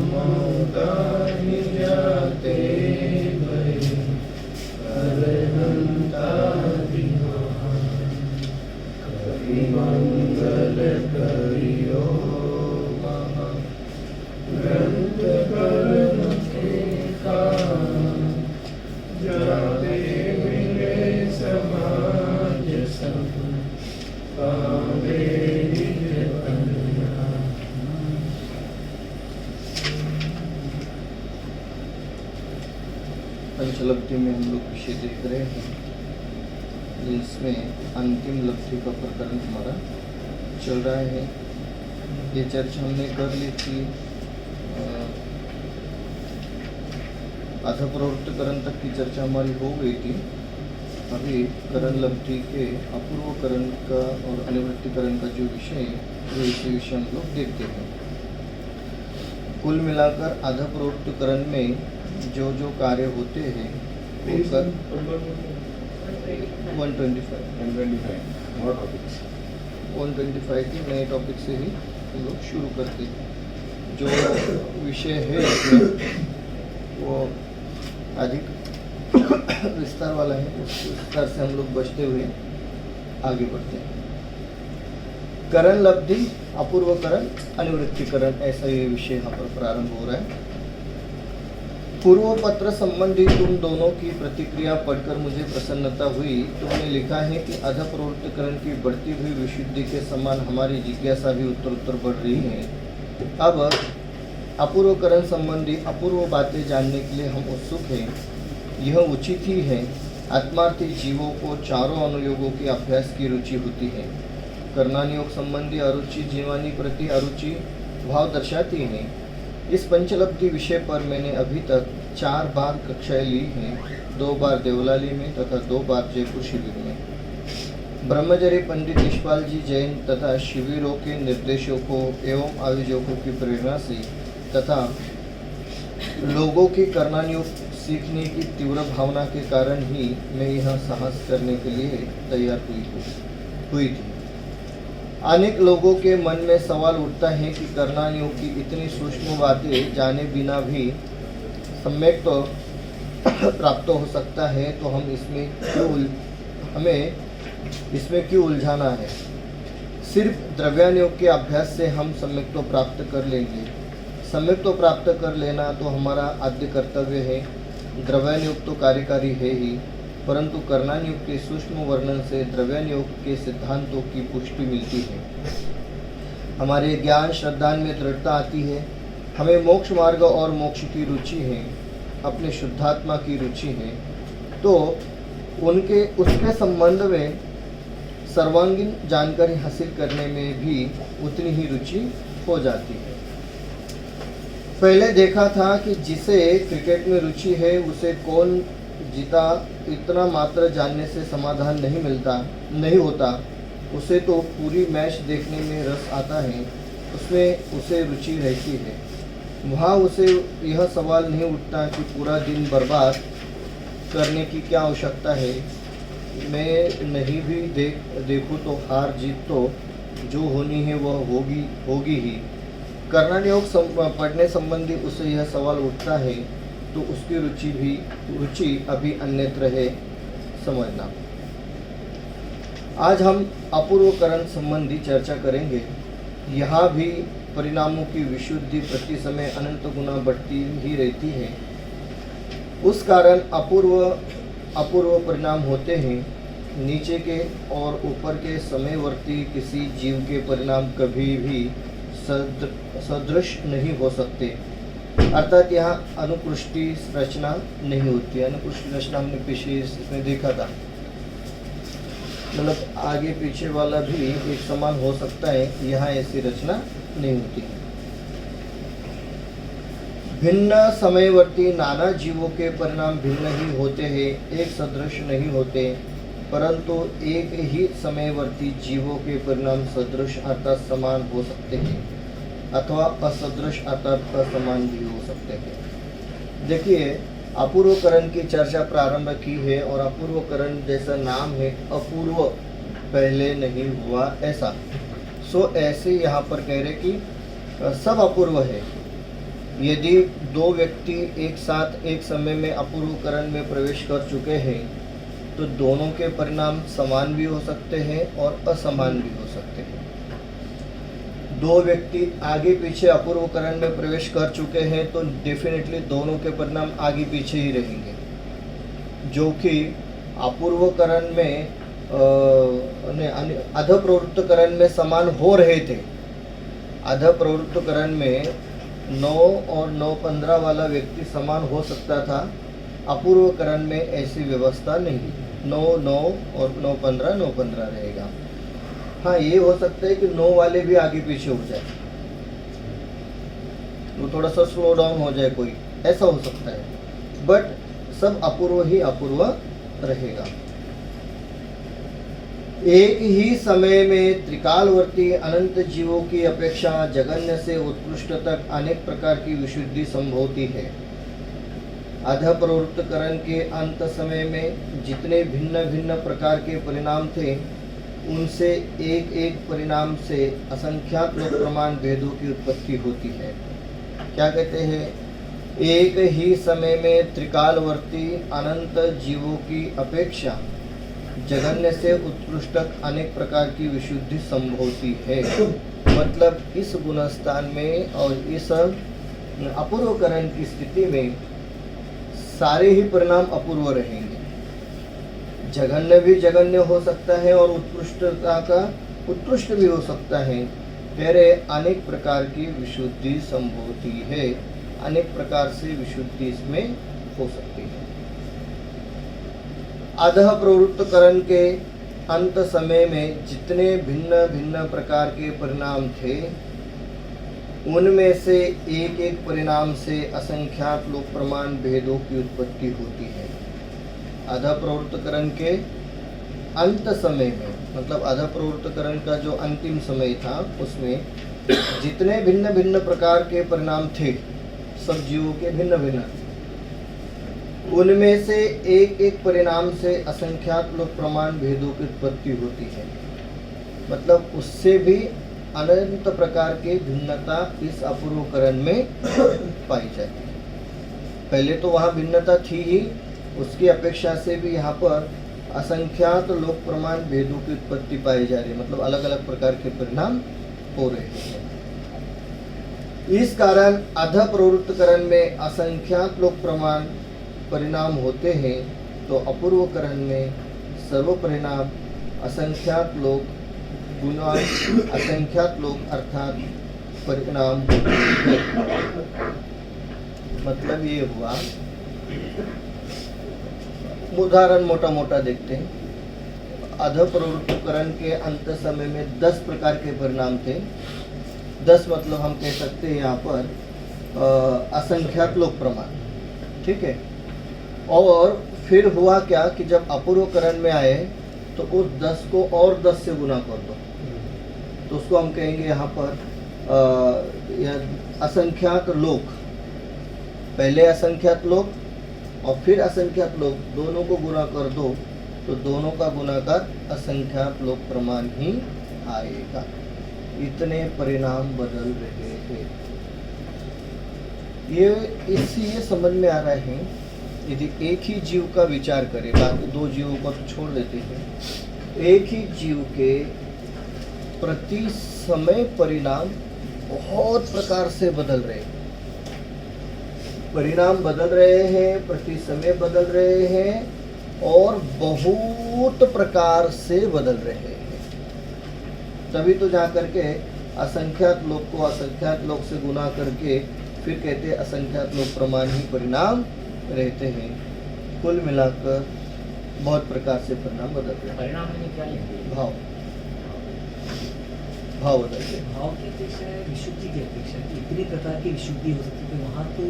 मोदानि जाते भय अरहंतादि महान कवि मंगल कवियो महा ग्रंथ कर्म के कान जाते मिले समाज सब पावे निज कल्याण। पंचलब्धि में हम लोग विषय देख रहे हैं, जिसमें अंतिम लब्धि का प्रकरण हमारा चल रहा है। ये चर्चा हमने कर ली थी अधप्रवृत्त करण तक की चर्चा हमारी हो गई थी। अभी करण लब्धि के अपूर्व करण का और अनिवृत्ति करण का जो विषय है वो इसी विषय हम लोग देखते हैं। कुल मिलाकर अधप्रवृत्त करण में जो जो कार्य होते हैं वो कर 125 के नए टॉपिक से ही हम लोग शुरू करते हैं। जो विषय है इसमें वो अधिक विस्तार वाला है, उस विस्तार से हम लोग बचते हुए आगे बढ़ते हैं। करण लब्धि, अपूर्व करण, अनिवृत्ति करण, ऐसा ये विषय यहाँ पर प्रारंभ हो रहा है। पूर्व पत्र संबंधी तुम दोनों की प्रतिक्रिया पढ़कर मुझे प्रसन्नता हुई। तुमने लिखा है कि अधप्रवृत्तकरण की बढ़ती हुई विशुद्धि के समान हमारी जिज्ञासा भी उत्तर बढ़ रही है। अब अपूर्वकरण संबंधी अपूर्व बातें जानने के लिए हम उत्सुक हैं। यह उचित ही है। आत्मार्थी जीवों को चारों अनुयोगों के अभ्यास की रुचि होती है। कर्णानुयोग संबंधी अरुचि जीवानी प्रति अरुचि भाव दर्शाती है। इस पंचलब्धि विषय पर मैंने अभी तक 4 बार कक्षाएं ली हैं, 2 बार देवलाली में तथा 2 बार जयपुर शिविर में। ब्रह्मचर्य पंडित यशपाल जी जैन तथा शिविरों के निर्देशकों एवं आयोजकों की प्रेरणा से तथा लोगों की कर्णानुयोग सीखने की तीव्र भावना के कारण ही मैं यह साहस करने के लिए तैयार हुई थी। अनेक लोगों के मन में सवाल उठता है कि कर्णानुयोग की इतनी सूक्ष्म बातें जाने बिना भी सम्यक तो प्राप्त हो सकता है, तो हमें इसमें क्यों उलझाना है। सिर्फ द्रव्यानुयोग के अभ्यास से हम सम्यक तो प्राप्त कर लेंगे। सम्यक तो प्राप्त कर लेना तो हमारा आद्य कर्तव्य है। द्रव्यानुयोग तो कार्यकारी है ही, परंतु कर्णानुयोग के सूक्ष्म वर्णन से द्रव्यानुयोग के सिद्धांतों की पुष्टि मिलती है। हमारे ज्ञान श्रद्धा में दृढ़ता आती है। हमें मोक्ष मार्ग और मोक्ष की रुचि है, अपने शुद्धात्मा की रुचि है, तो उसके संबंध में सर्वांगीण जानकारी हासिल करने में भी उतनी ही रुचि हो जाती है। पहले देखा था कि जिसे क्रिकेट में रुचि है उसे कौन जीता इतना मात्र जानने से समाधान नहीं होता। उसे तो पूरी मैच देखने में रस आता है, उसमें उसे रुचि रहती है। वहाँ उसे यह सवाल नहीं उठता कि पूरा दिन बर्बाद करने की क्या आवश्यकता है। मैं नहीं भी देखूँ तो हार जीत तो जो होनी है वह होगी ही। कर्णानुयोग पढ़ने संबंधी उसे यह सवाल उठता है तो उसकी रुचि अभी अन्यत्र है, समझना। आज हम अपूर्वकरण संबंधी चर्चा करेंगे। यहाँ भी परिणामों की विशुद्धि प्रति समय अनंत गुना बढ़ती ही रहती है। उस कारण अपूर्व परिणाम होते हैं। नीचे के और ऊपर के समयवर्ती किसी जीव के परिणाम कभी भी सदृश नहीं हो सकते, अर्थात यहाँ अनुकृष्टि रचना नहीं होती है। अनुकृष्टि रचना हमने पीछे इसमें देखा था, मतलब आगे पीछे वाला भी एक समान हो सकता है, यहाँ ऐसी रचना नहीं होती है। भिन्न समयवर्ती नाना जीवों के परिणाम भिन्न ही होते हैं, एक सदृश नहीं होते, परंतु एक ही समयवर्ती जीवों के परिणाम सदृश अर्थात समान हो सकते हैं अथवा असदृश अर्थात असमान भी हो सकते हैं। देखिए, अपूर्वकरण की चर्चा प्रारंभ की है और अपूर्वकरण जैसा नाम है, अपूर्व पहले नहीं हुआ ऐसा। सो ऐसे यहाँ पर कह रहे कि सब अपूर्व है। यदि दो व्यक्ति एक साथ एक समय में अपूर्व करण में प्रवेश कर चुके हैं तो दोनों के परिणाम समान भी हो सकते हैं और असमान भी हो सकते हैं। दो व्यक्ति आगे पीछे अपूर्व करण में प्रवेश कर चुके हैं तो डेफिनेटली दोनों के परिणाम आगे पीछे ही रहेंगे, जो कि अपूर्व करण में अध प्रवृत्त करण में समान हो रहे थे। अध प्रवृत्त करण में 9 और 9-15 वाला व्यक्ति समान हो सकता था, अपूर्व करण में ऐसी व्यवस्था नहीं। 9-9 और 9-15 9-15 रहेगा। हाँ, ये हो सकता है कि 9 वाले भी आगे पीछे हो जाए, वो थोड़ा सा स्लो डाउन हो जाए, कोई ऐसा हो सकता है, बट सब अपूर्व ही अपूर्व रहेगा। एक ही समय में त्रिकालवर्ती अनंत जीवों की अपेक्षा जगन्य से उत्कृष्ट तक अनेक प्रकार की विशुद्धि संभवती है। अध प्रवृत्त करण के अंत समय में जितने भिन्न भिन्न प्रकार के परिणाम थे, उनसे एक एक परिणाम से असंख्यात लोक प्रमाण भेदों की उत्पत्ति होती है। क्या कहते हैं? एक ही समय में त्रिकालवर्ती अनंत जीवों की अपेक्षा जगन्य से उत्कृष्ट अनेक प्रकार की विशुद्धि संभवती है। मतलब इस गुणस्थान में और इस अपूर्व करण की स्थिति में सारे ही परिणाम अपूर्व रहेंगे। जघन्य भी जघन्य हो सकता है और उत्कृष्टता का उत्कृष्ट भी हो सकता है। तेरे अनेक प्रकार की विशुद्धि संभवती है, अनेक प्रकार से विशुद्धि इसमें हो सकती है। अधः प्रवृत्त करण के अंत समय में जितने भिन्न भिन्न प्रकार के परिणाम थे, उनमें से एक एक परिणाम से असंख्यात लोक प्रमाण भेदों की उत्पत्ति होती है। अधः प्रवृत्त करण के अंत समय में, मतलब अधः प्रवृत्त करण का जो अंतिम समय था, उसमें जितने भिन्न भिन्न प्रकार के परिणाम थे, सब जीवों के भिन्न भिन्न, उनमें से एक एक परिणाम से असंख्यात लोक प्रमाण भेदों की उत्पत्ति होती है। मतलब उससे भी अनंत प्रकार के भिन्नता इस अपूर्व करण में पाई जाती है। पहले तो वहाँ भिन्नता थी ही, उसकी अपेक्षा से भी यहाँ पर असंख्यात लोक प्रमाण भेदों की उत्पत्ति पाई जा रही है। मतलब अलग अलग प्रकार के परिणाम हो रहे हैं। इस कारण अधः प्रवृत्त करण में असंख्यात लोक प्रमाण परिणाम होते हैं, तो अपूर्व करण में सर्व परिणाम असंख्यात लोक गुना असंख्यात लोक अर्थात परिणाम होते हैं। मतलब ये हुआ, उदाहरण मोटा मोटा देखते हैं। अधः प्रवृत्त करण के अंत समय में 10 प्रकार के परिणाम थे। 10 मतलब हम कह सकते हैं यहाँ पर असंख्यात लोक प्रमाण, ठीक है। और फिर हुआ क्या कि जब अपूर्व करण में आए तो उस 10 को और 10 से गुना कर दो, तो उसको हम कहेंगे यहाँ पर असंख्यात लोक। पहले असंख्यात लोक और फिर असंख्यात लोक, दोनों को गुना कर दो तो दोनों का गुणाकार असंख्यात लोक प्रमाण ही आएगा। इतने परिणाम बदल रहे हैं। इससे ये समझ में आ रहा है, यदि एक ही जीव का विचार करें, बाकी 2 जीवों को तो छोड़ देते हैं, एक ही जीव के प्रति समय परिणाम बहुत प्रकार से बदल रहे हैं। परिणाम बदल रहे हैं, प्रति समय बदल रहे हैं और बहुत प्रकार से बदल रहे हैं। तभी तो जा करके असंख्यात लोक को असंख्यात लोक से गुना करके फिर कहते हैं असंख्यात लोक प्रमाण ही परिणाम रहते हैं। कुल मिलाकर बहुत प्रकार से परिणाम बदलते हैं। परिणाम में क्या लेंगे? भाव भाव बदलते हैं। भाव की अपेक्षा विशुद्धि की अपेक्षा इतनी प्रकार की विशुद्धि हो सकती है, वहाँ तो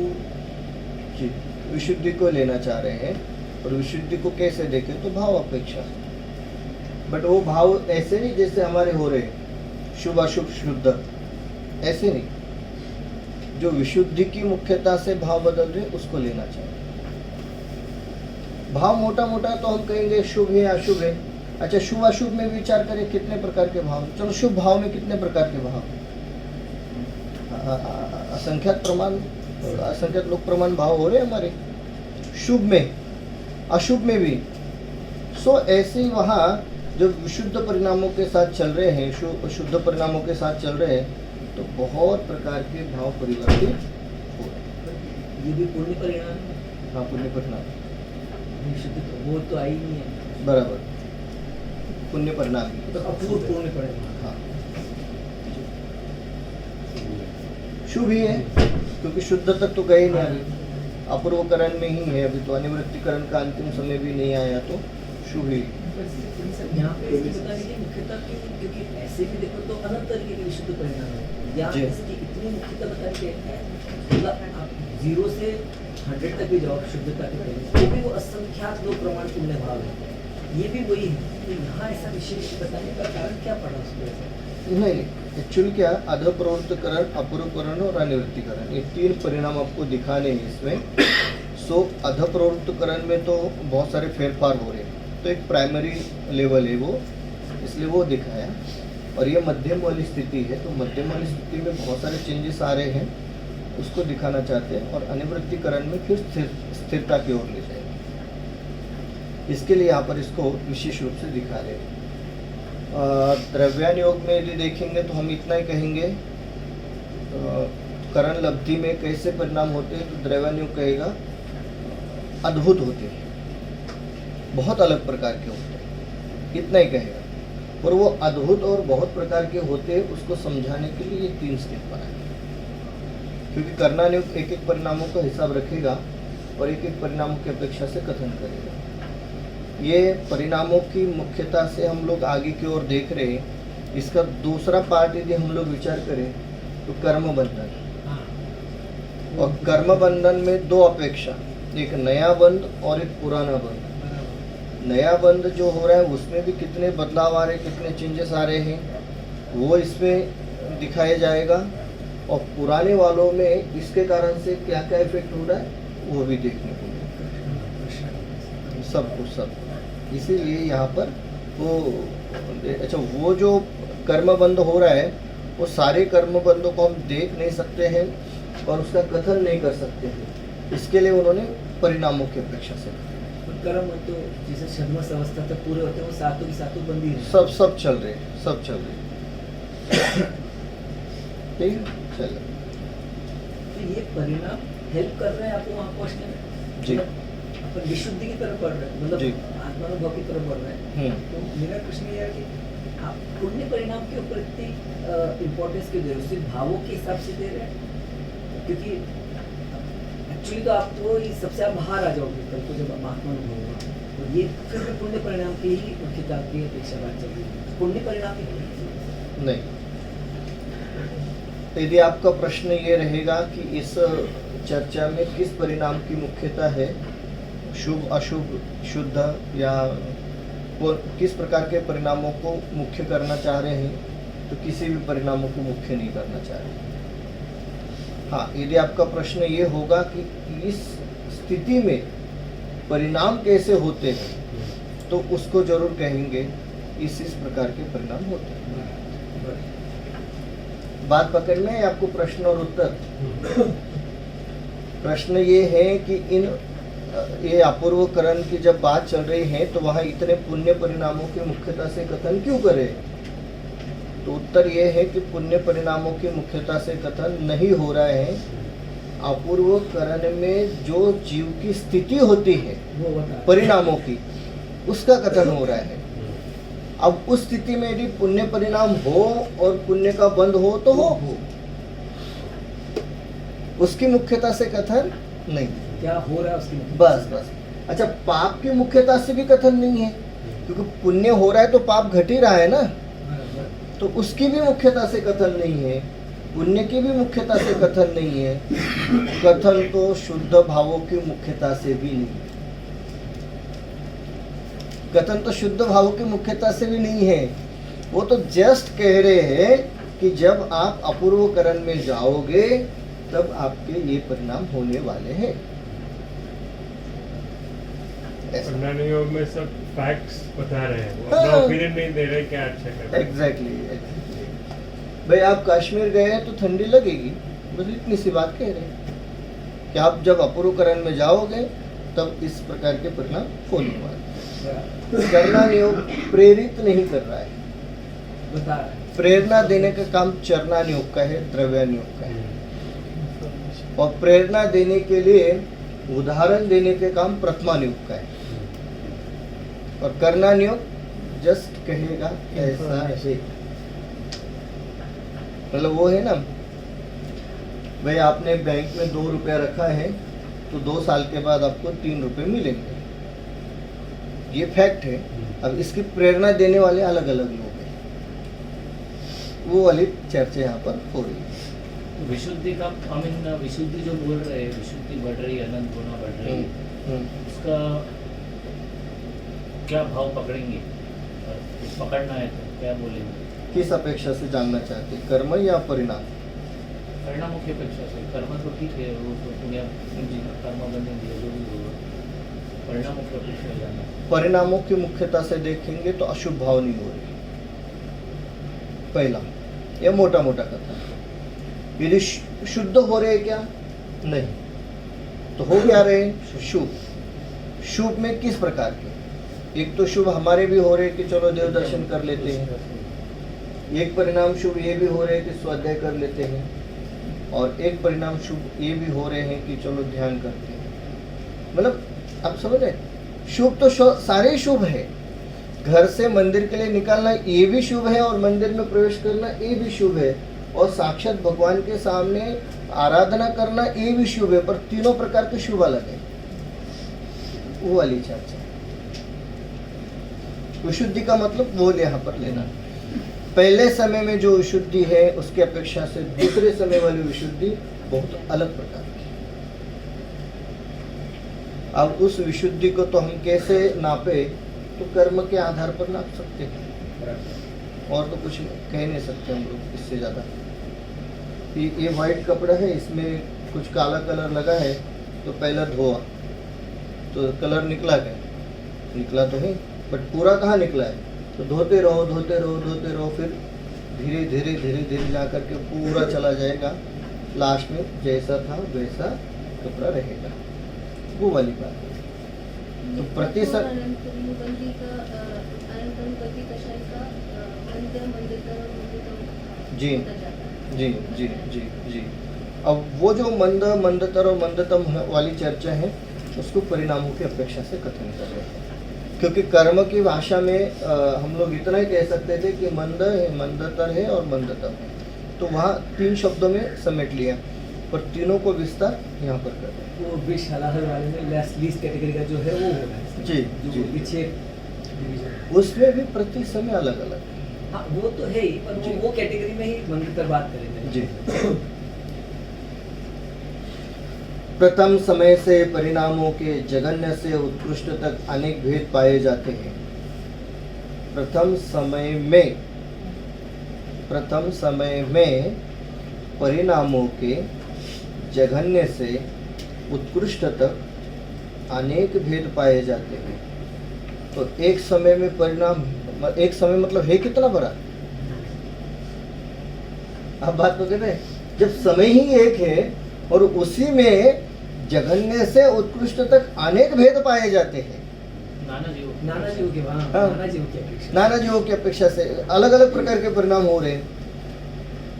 जी विशुद्धि को लेना चाह रहे हैं, और विशुद्धि को कैसे देखें तो भाव अपेक्षा। बट वो भाव ऐसे नहीं जैसे हमारे हो रहे शुभ अशुभ शुद्ध, ऐसे नहीं। जो विशुद्धि की मुख्यता से भाव बदल रहे उसको लेना चाहिए। भाव मोटा मोटा तो हम कहेंगे शुभ है अशुभ है। अच्छा, शुभ अशुभ में विचार करें कितने प्रकार के भाव। चलो, शुभ भाव में कितने प्रकार के भाव? असंख्यात प्रमाण असंख्यात लोक प्रमाण भाव हो रहे हैं हमारे, शुभ में अशुभ में भी। सो ऐसे ही वहाँ जो विशुद्ध परिणामों के साथ चल रहे हैं, शुद्ध परिणामों के साथ चल रहे हैं, तो बहुत प्रकार के भाव परिवर्तित हो रहे हैं। ये भी पुण्य परिणाम है। हाँ, पुण्य परिणाम विशुद्ध तो वो तो आई नहीं है, बराबर, पुण्य परिणाम ही। तो अपूर्व पुण्य परिणाम। हाँ, शुभ ही है क्योंकि शुद्ध तक तो गए नहीं अभी, अपूर्वकरण में ही है अभी, तो अनिवृत्तिकरण का अंतिम समय भी नहीं आया, तो शुभ ही। यहाँ पे इसकी बता दीजिए मुख्यता क्यों, क्योंकि ऐसे भी देखो तो अनंत तरीके के विशुद्ध परिणाम है, या जी। इसकी इतनी मुख्यता बता दी है, मतलब आप 0 से 100 तक भी जाओ शुद्धता के पहले, तो भी वो असंख्यात दो प्रमाण पुण्य भाव है, ये भी वही है। तो यहाँ ऐसा विशेष बताने का कारण क्या पड़ा उसको ऐसा? नहीं, एक्चुअली क्या, अध प्रवृत्तकरण, अपूर्वकरण और अनिवृत्तिकरण, ये 3 परिणाम आपको दिखाने हैं इसमें। सो अध प्रवृत्तकरण में तो बहुत सारे फेरफार हो रहे हैं, तो एक प्राइमरी लेवल है वो, इसलिए वो दिखाया। और ये मध्यम वाली स्थिति है, तो मध्यम वाली स्थिति में बहुत सारे चेंजेस आ रहे हैं, उसको दिखाना चाहते हैं। और अनिवृत्तिकरण में फिर स्थिरता की ओर ले जाएंगे, इसके लिए यहाँ पर इसको विशेष रूप से दिखा रहे हैं। द्रव्यान योग में यदि देखेंगे तो हम इतना ही कहेंगे, करण लब्धि में कैसे परिणाम होते हैं, तो द्रव्यान योग कहेगा अद्भुत होते हैं, बहुत अलग प्रकार के होते हैं, इतना ही कहेगा। और वो अद्भुत और बहुत प्रकार के होते हैं, उसको समझाने के लिए ये 3 स्टेप बनाए, क्योंकि करणान योग एक एक परिणामों का हिसाब रखेगा और एक एक परिणामों की अपेक्षा से कथन करेगा। ये परिणामों की मुख्यता से हम लोग आगे की ओर देख रहे हैं। इसका दूसरा पार्ट यदि हम लोग विचार करें तो कर्म बंधन, और कर्म बंधन में 2 अपेक्षा, एक नया बंध और एक पुराना बंध। नया बंध जो हो रहा है उसमें भी कितने बदलाव आ रहे हैं, कितने चेंजेस आ रहे हैं, वो इसमें दिखाया जाएगा। और पुराने वालों में इसके कारण से क्या क्या इफेक्ट हो रहा है वो भी देखने को मिलेगा, सब कुछ सब। इसीलिए यहाँ पर वो, अच्छा, वो जो कर्म बंध हो रहा है वो सारे कर्म बंधों को हम देख नहीं सकते हैं और उसका कथन नहीं कर सकते हैं, इसके लिए उन्होंने परिणामों की अपेक्षा से कर्म तो जैसे षड्मस अवस्था तक पूरे होते हैं, वो सातों की सातों बंदी है, सब चल रहे हैं, सब चल रहे हैं। ठीक है, चलो। तो ये परिणाम हेल्प कर रहे हैं आपको वहाँ पहुँचने में जी। अपन विशुद्धि की तरफ बढ़ रहे हैं, मतलब जी। आत्मानुभव की तरफ बढ़ रहे हैं। तो मेरा प्रश्न ये है कि आप पुण्य परिणाम के ऊपर इतनी इम्पोर्टेंस क्यों दे रहे हो? सिर्फ भावों के हिसाब से दे रहे हैं? क्योंकि एक्चुअली तो आप तो सबसे आप बाहर आ जाओगे कल को जब आत्मानुभव होगा, तो ये फिर भी पुण्य परिणाम की ही मुख्यता की अपेक्षा बात चल रही है, पुण्य परिणाम ही नहीं। यदि आपका प्रश्न ये रहेगा कि इस चर्चा में किस परिणाम की मुख्यता है, शुभ अशुभ शुद्ध, या किस प्रकार के परिणामों को मुख्य करना चाह रहे हैं, तो किसी भी परिणामों को मुख्य नहीं करना चाह रहे। हाँ, यदि आपका प्रश्न ये होगा कि इस स्थिति में परिणाम कैसे होते हैं, तो उसको जरूर कहेंगे इस प्रकार के परिणाम होते हैं। बात पकड़ में है आपको? प्रश्न और उत्तर। प्रश्न ये है कि ये अपूर्वकरण की जब बात चल रही है तो वहाँ इतने पुण्य परिणामों की मुख्यता से कथन क्यों करे? तो उत्तर ये है कि पुण्य परिणामों की मुख्यता से कथन नहीं हो रहा है, अपूर्वकरण में जो जीव की स्थिति होती है परिणामों की, उसका कथन हो रहा है। अब उस स्थिति में यदि पुण्य परिणाम हो और पुण्य का बंध हो तो हो, उसकी मुख्यता से कथन नहीं। क्या हो रहा है उसकी मुख्यता? बस। अच्छा, पाप की मुख्यता से भी कथन नहीं है, क्योंकि पुण्य हो रहा है तो पाप घट ही रहा है ना, तो उसकी भी मुख्यता से कथन नहीं है, पुण्य की भी मुख्यता से कथन नहीं है, कथन तो शुद्ध भावों की मुख्यता से भी नहीं, कथन तो शुद्ध भावों की मुख्यता से भी नहीं है। वो तो जस्ट कह रहे हैं कि जब आप अपूर्वकरण में जाओगे तब आपके ये परिणाम होने वाले हैं। परिणाम योग में सब फैक्ट्स बता रहे हैं, वो अपना ओपिनियन नहीं दे रहे क्या अच्छा कर रहे हैं। एग्जैक्टली। भाई आप कश्मीर गए तो ठंडी लगेगी, बस इतनी सी बात कह रहे हैं। कि आप जब अपूर्वकरण में जाओगे तब इस प्रकार के परिणाम होने वाले। करना नियोग प्रेरित नहीं कर रहा है, बता रहा है। प्रेरणा देने का काम चरना नियोग का है, द्रव्य नियोग का है। और प्रेरणा देने के लिए उदाहरण देने के काम प्रथमा नियोग का है। और करना नियोग जस्ट कहेगा ऐसा है, मतलब वो है ना भाई आपने बैंक में 2 रुपया रखा है तो 2 साल के बाद आपको 3 रुपए मिलेंगे, ये फैक्ट है। अब इसकी प्रेरणा देने वाले अलग अलग लोग हैं, वो वाली चर्चा यहाँ पर हो रही है। विशुद्धि का विशुद्धि जो बोल रहे हैं, विशुद्धि बढ़ रही है, अनंत गुना बढ़ रही है, उसका क्या भाव पकड़ेंगे? कुछ पकड़ना है तो क्या बोलेंगे? किस अपेक्षा से जानना चाहते हैं, कर्म या परिणाम? परिणामों की अपेक्षा से। कर्म तो ठीक है, वो तो पुण्य कर्म बंधन दिया जो भी होगा, परिणामों की अपेक्षा से जानना। परिणामों की मुख्यता से देखेंगे तो अशुभ भाव नहीं हो रही, पहला ये मोटा मोटा कथा। यदि शुद्ध हो रहे क्या? नहीं, तो हो क्या रहे? शुभ। शुभ में किस प्रकार के? एक तो शुभ हमारे भी हो रहे कि चलो देव दर्शन कर लेते हैं, एक परिणाम शुभ ये भी हो रहे कि स्वाध्याय कर लेते हैं, और एक परिणाम शुभ ये भी हो रहे हैं कि चलो ध्यान करते हैं। मतलब आप समझ रहे, शुभ तो सारे शुभ है। घर से मंदिर के लिए निकालना ये भी शुभ है, और मंदिर में प्रवेश करना ये भी शुभ है, और साक्षात भगवान के सामने आराधना करना ये भी शुभ है। पर तीनों प्रकार के शुभ अलग है, वो वाली चर्चा। विशुद्धि का मतलब वो यहाँ पर लेना, पहले समय में जो विशुद्धि है उसकी अपेक्षा से दूसरे समय वाली विशुद्धि बहुत अलग प्रकार की। अब उस विशुद्धि को तो हम कैसे नापे? तो कर्म के आधार पर नाप सकते हैं, और तो कुछ कह नहीं सकते हम लोग इससे ज़्यादा। ये वाइट कपड़ा है, इसमें कुछ काला कलर लगा है, तो पहला धोआ तो कलर निकला क्या? निकला तो है, बट पूरा कहाँ निकला है? तो धोते रहो धोते रहो धोते रहो, फिर धीरे धीरे धीरे धीरे जा करके पूरा चला जाएगा, लास्ट में जैसा था वैसा कपड़ा रहेगा, वो वाली बात है। तो प्रतिशत जी जी जी जी जी। अब वो जो मंद मंदतर और मंदतम वाली चर्चा है उसको परिणामों की अपेक्षा से कथन कर रहे हैं, क्योंकि कर्म की भाषा में हम लोग इतना ही कह सकते थे कि मंद है, मंदतर है और मंदतम है, तो वहाँ 3 शब्दों में समेट लिया, पर तीनों को विस्तार यहाँ पर कर रहे हैं। वो विश हलाहल वाले में लीस्ट कैटेगरी का जो है वो हो रहा है जी जो जी। पीछे डिवीजन, उसमें भी प्रति समय अलग अलग। हाँ वो तो है ही, पर वो कैटेगरी में ही मंदिर बात करेंगे जी। प्रथम समय से परिणामों के जघन्य से उत्कृष्ट तक अनेक भेद पाए जाते हैं। प्रथम समय में परिणामों के जघन्य से उत्कृष्ट तक अनेक भेद पाए जाते हैं। तो एक समय में परिणाम, एक समय मतलब है कितना बड़ा? आप बात तो कहते हैं, जब समय ही एक है और उसी में जघन्य से उत्कृष्ट तक अनेक भेद पाए जाते हैं। नाना जीवों के हाँ। नाना जीवों की अपेक्षा से अलग अलग प्रकार के परिणाम हो रहे हैं।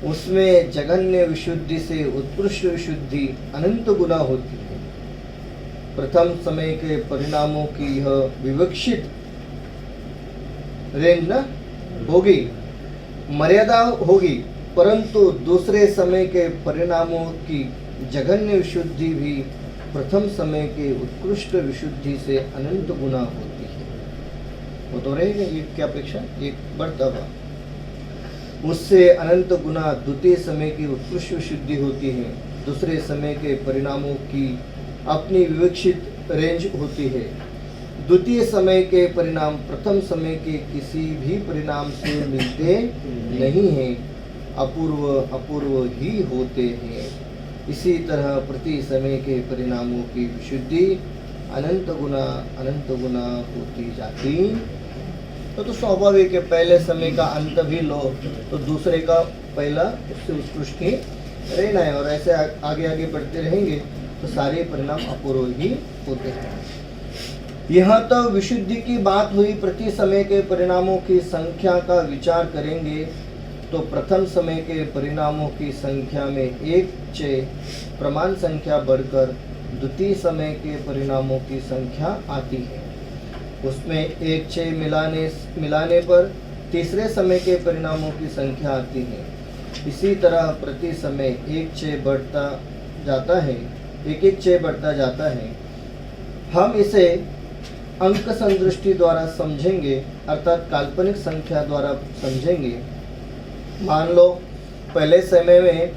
उसमें जघन्य विशुद्धि से उत्कृष्ट विशुद्धि अनंत गुना होती है। प्रथम समय के परिणामों की यह विवक्षित रेंज न होगी, मर्यादा होगी, परंतु दूसरे समय के परिणामों की जघन्य विशुद्धि भी प्रथम समय के उत्कृष्ट विशुद्धि से अनंत गुना होती है। वो तो रहेगा, ये क्या अपेक्षा? एक बढ़ता हुआ, उससे अनंत गुना द्वितीय समय की उत्कृष्ट विशुद्धि होती है। दूसरे समय के परिणामों की अपनी विवक्षित रेंज होती है। द्वितीय समय के परिणाम प्रथम समय के किसी भी परिणाम से मिलते नहीं हैं, अपूर्व ही होते हैं। इसी तरह प्रति समय के परिणामों की विशुद्धि अनंत गुना होती जाती। तो स्वाभाविक है, पहले समय का अंत भी लो तो दूसरे का पहला उससे उत्कृष्ट ही रहना है, और ऐसे आगे आगे बढ़ते रहेंगे तो सारे परिणाम अपूर्व ही होते हैं। यह तो विशुद्धि की बात हुई। प्रति समय के परिणामों की संख्या का विचार करेंगे तो प्रथम समय के परिणामों की संख्या में एक चय प्रमाण संख्या बढ़कर द्वितीय समय के परिणामों की संख्या आती है। उसमें एक चय मिलाने पर तीसरे समय के परिणामों की संख्या आती है। इसी तरह प्रति समय एक चय बढ़ता जाता है, एक चय बढ़ता जाता है। हम इसे अंक संदृष्टि द्वारा समझेंगे, अर्थात काल्पनिक संख्या द्वारा समझेंगे। मान लो पहले समय में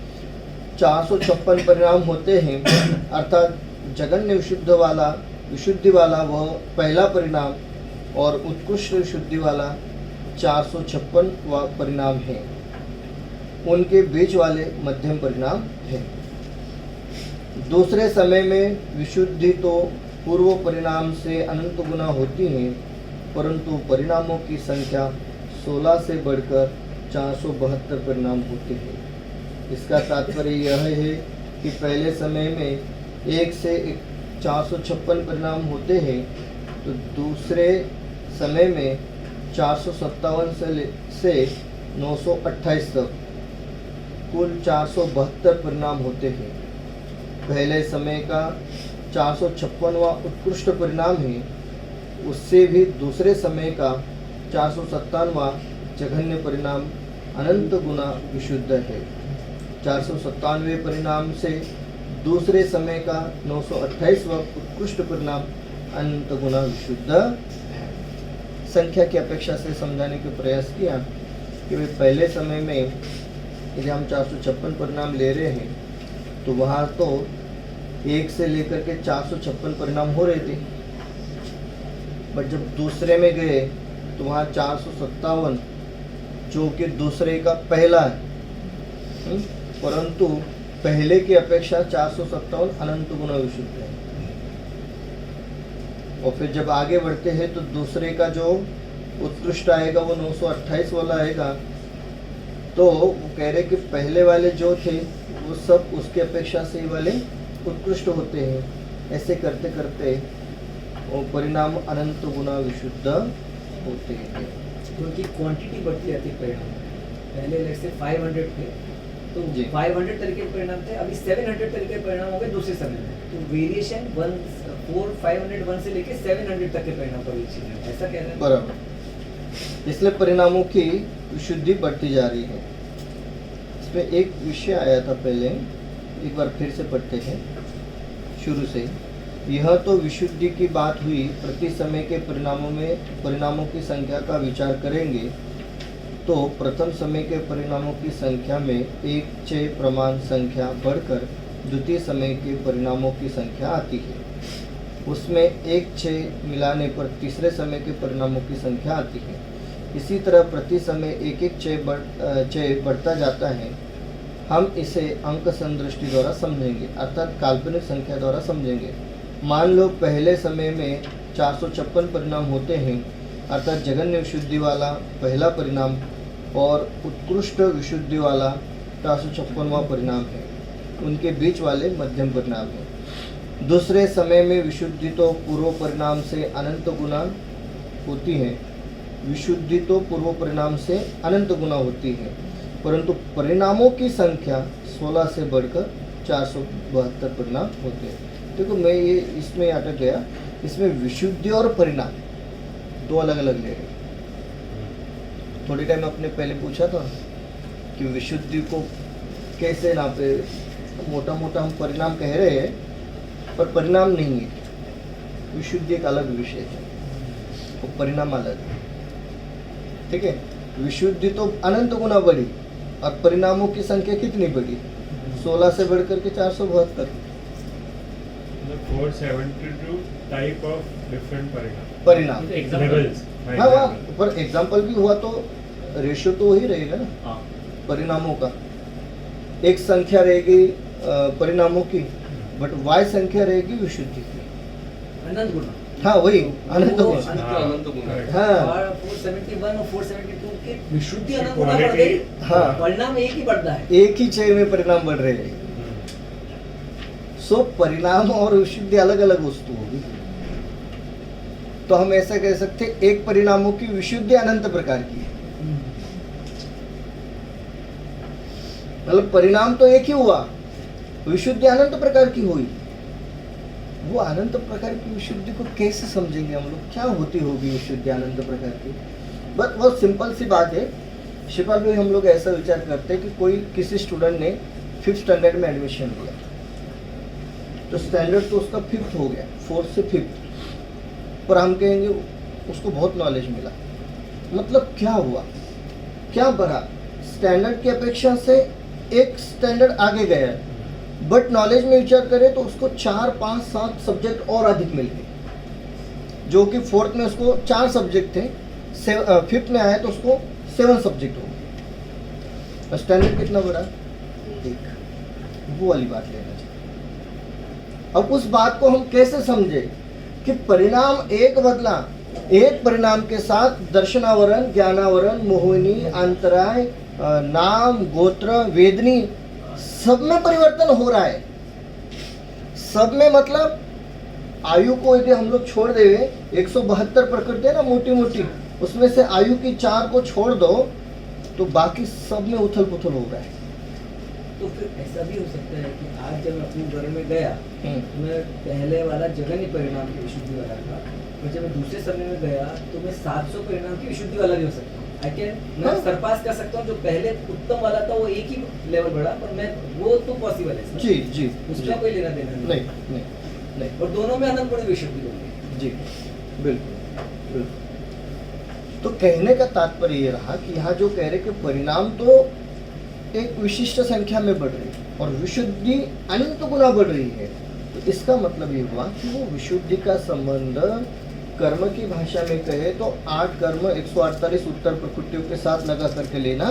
456 परिणाम होते हैं, अर्थात जघन्य विशुद्धि वाला वह पहला परिणाम और उत्कृष्ट विशुद्धि वाला 456वां परिणाम है। उनके बीच वाले मध्यम परिणाम है। दूसरे समय में विशुद्धि तो पूर्व परिणाम से अनंत गुना होती है, परंतु परिणामों की संख्या 16 से बढ़कर 472 परिणाम होते हैं। इसका तात्पर्य यह है कि पहले समय में 1 से 456 परिणाम होते हैं, तो दूसरे समय में 457 से 928 तक कुल 472 परिणाम होते हैं। पहले समय का 456वां उत्कृष्ट परिणाम है, उससे भी दूसरे समय का 457वां जघन्य परिणाम अनंत गुना विशुद्ध है। 457वें परिणाम से दूसरे समय का 928वां उत्कृष्ट परिणाम अनंत गुना विशुद्ध है। संख्या की अपेक्षा से समझाने का प्रयास किया कि वे पहले समय में यदि हम 456 परिणाम ले रहे हैं तो वहाँ तो 1 से लेकर के 456 परिणाम हो रहे थे, बट जब दूसरे में गए तो वहाँ 457 जो कि दूसरे का पहला है, परंतु पहले की अपेक्षा 457 अनंत गुना विशुद्ध है। और फिर जब आगे बढ़ते हैं तो दूसरे का जो उत्कृष्ट आएगा वो 928 वाला आएगा। तो वो कह रहे कि पहले वाले जो थे वो सब उसके अपेक्षा से ही वाले उत्कृष्ट होते हैं। ऐसे करते करते वो परिणाम अनंत गुना विशुद्ध होते हैं। उनकी क्वांटिटी बढ़ती रहती है परिणाम। पहले लेट्स से 500 थे तो जी। 500 तरीके के परिणाम थे, अभी 700 तरीके के परिणाम हो गए दूसरे समय में। तो वेरिएशन 501 से लेके 700 तक के परिणाम का वेरिएशन है, ऐसा कह रहे हैं। बराबर। इसलिए परिणामों की विशुद्धि बढ़ती जा रही है। इसमें एक विषय आया था पहले, एक बार फिर से पढ़ते हैं शुरू से। यह तो विशुद्धि की बात हुई। प्रति समय के परिणामों की संख्या का विचार करेंगे तो प्रथम समय के परिणामों की संख्या में एक चय प्रमाण संख्या बढ़कर द्वितीय समय के परिणामों की संख्या आती है। उसमें एक चय मिलाने पर तीसरे समय के परिणामों की संख्या आती है। इसी तरह प्रति समय एक चय बढ़ता जाता है। हम इसे अंक संदृष्टि द्वारा समझेंगे, अर्थात काल्पनिक संख्या द्वारा समझेंगे। मान लो पहले समय में 456 परिणाम होते हैं, अर्थात जघन्य विशुद्धि वाला पहला परिणाम और उत्कृष्ट विशुद्धि वाला 456वां परिणाम है। उनके बीच वाले मध्यम परिणाम है। दूसरे समय में विशुद्धि तो पूर्व परिणाम से अनंत गुना होती है। विशुद्धि तो पूर्व परिणाम से अनंत गुना होती है, परंतु परिणामों की संख्या 16 से बढ़कर 472 परिणाम होते हैं। देखो मैं ये इसमें अटक गया। इसमें विशुद्धि और परिणाम दो अलग अलग ले रहे। थोड़ी टाइम आपने पहले पूछा था कि विशुद्धि को कैसे नापे। मोटा मोटा हम परिणाम कह रहे हैं, पर परिणाम नहीं है। विशुद्धि एक अलग विषय है, वो परिणाम अलग है। ठीक है, विशुद्धि तो अनंत गुना बढ़ी और परिणामों की संख्या कितनी बढ़ी? 16 से बढ़कर के 472। 472 टाइप ऑफ डिफरेंट परिणाम लेवल्स। हाँ वहाँ पर एग्जाम्पल भी हुआ तो रेशियो तो वही रहेगा ना। हाँ परिणामों का एक संख्या रहेगी परिणामों की, बट y संख्या रहेगी विशुद्धि की। अनंत गुना। हाँ वही अनंत वो गुना। अनंत गुना। हाँ और 471 और 472 के विशुद्धि अनंत Quality- गुना बढ़ गई। हाँ। परिणाम एक ही बढ़ता है। एक ही चय में परिणाम बढ़ रहे हैं। सो परिणाम और विशुद्धि अलग अलग वस्तु होगी। तो हम ऐसा कह सकते हैं, एक परिणामों की विशुद्धि अनंत प्रकार की है। मतलब परिणाम तो एक ही हुआ, विशुद्धि अनंत प्रकार की हुई। वो अनंत प्रकार की विशुद्धि को कैसे समझेंगे हम लोग, क्या होती होगी विशुद्धि अनंत प्रकार की? बस बहुत सिंपल सी बात है शिपाल भाई। हम लोग ऐसा विचार करते हैं कि कोई किसी स्टूडेंट ने 5th स्टैंडर्ड में एडमिशन लिया, तो स्टैंडर्ड तो उसका 5th हो गया, 4th से 5th, पर हम कहेंगे उसको बहुत नॉलेज मिला। मतलब क्या हुआ, क्या बढ़ा? स्टैंडर्ड की अपेक्षा से एक स्टैंडर्ड आगे गया, बट नॉलेज में विचार करें तो उसको 4, 5, 7 सब्जेक्ट और अधिक मिल गए। जो कि 4th में उसको 4 सब्जेक्ट थे, 5th में आया तो उसको 7 सब्जेक्ट हो गए। स्टैंडर्ड कितना बड़ा? 1। वो वाली बात लेना चाहिए। अब उस बात को हम कैसे समझे कि परिणाम एक बदला, एक परिणाम के साथ दर्शनावरण, ज्ञानावरण, मोहिनी, अंतराय, नाम, गोत्र, वेदनी, सब में परिवर्तन हो रहा है। सब में मतलब आयु को यदि हम लोग छोड़ देवे, 172 प्रकृति है ना मोटी मोटी, उसमें से आयु की 4 को छोड़ दो तो बाकी सब में उथल पुथल हो रहा है। तो फिर ऐसा भी हो सकता है कि आज जब मैं अपने घर में गया तो मैं पहले वाला जगन ही परिणाम की विशुद्धि वाला था, और जब मैं दूसरे समय में गया तो मैं 700 परिणाम की विशुद्धि वाला भी हो सकता हूँ। मैं सरपास कर सकता हूँ। जो पहले उत्तम वाला था वो एक ही लेवल बढ़ा, पर मैं वो तो पॉसिबल है। जी जी, उसका कोई लेना देना नहीं नहीं नहीं, और दोनों में अनंत गुण विशुद्धि होगी। जी बिल्कुल बिल्कुल। तो कहने का तात्पर्य ये रहा कि यहाँ जो कह रहे कि परिणाम तो एक विशिष्ट संख्या में बढ़ रही है और विशुद्धि अनंत गुना बढ़ रही है। तो इसका मतलब ये हुआ कि वो विशुद्धि का संबंध कर्म की भाषा में कहे तो 8 कर्म 148 उत्तर प्रकृतियों के साथ लगा करके लेना,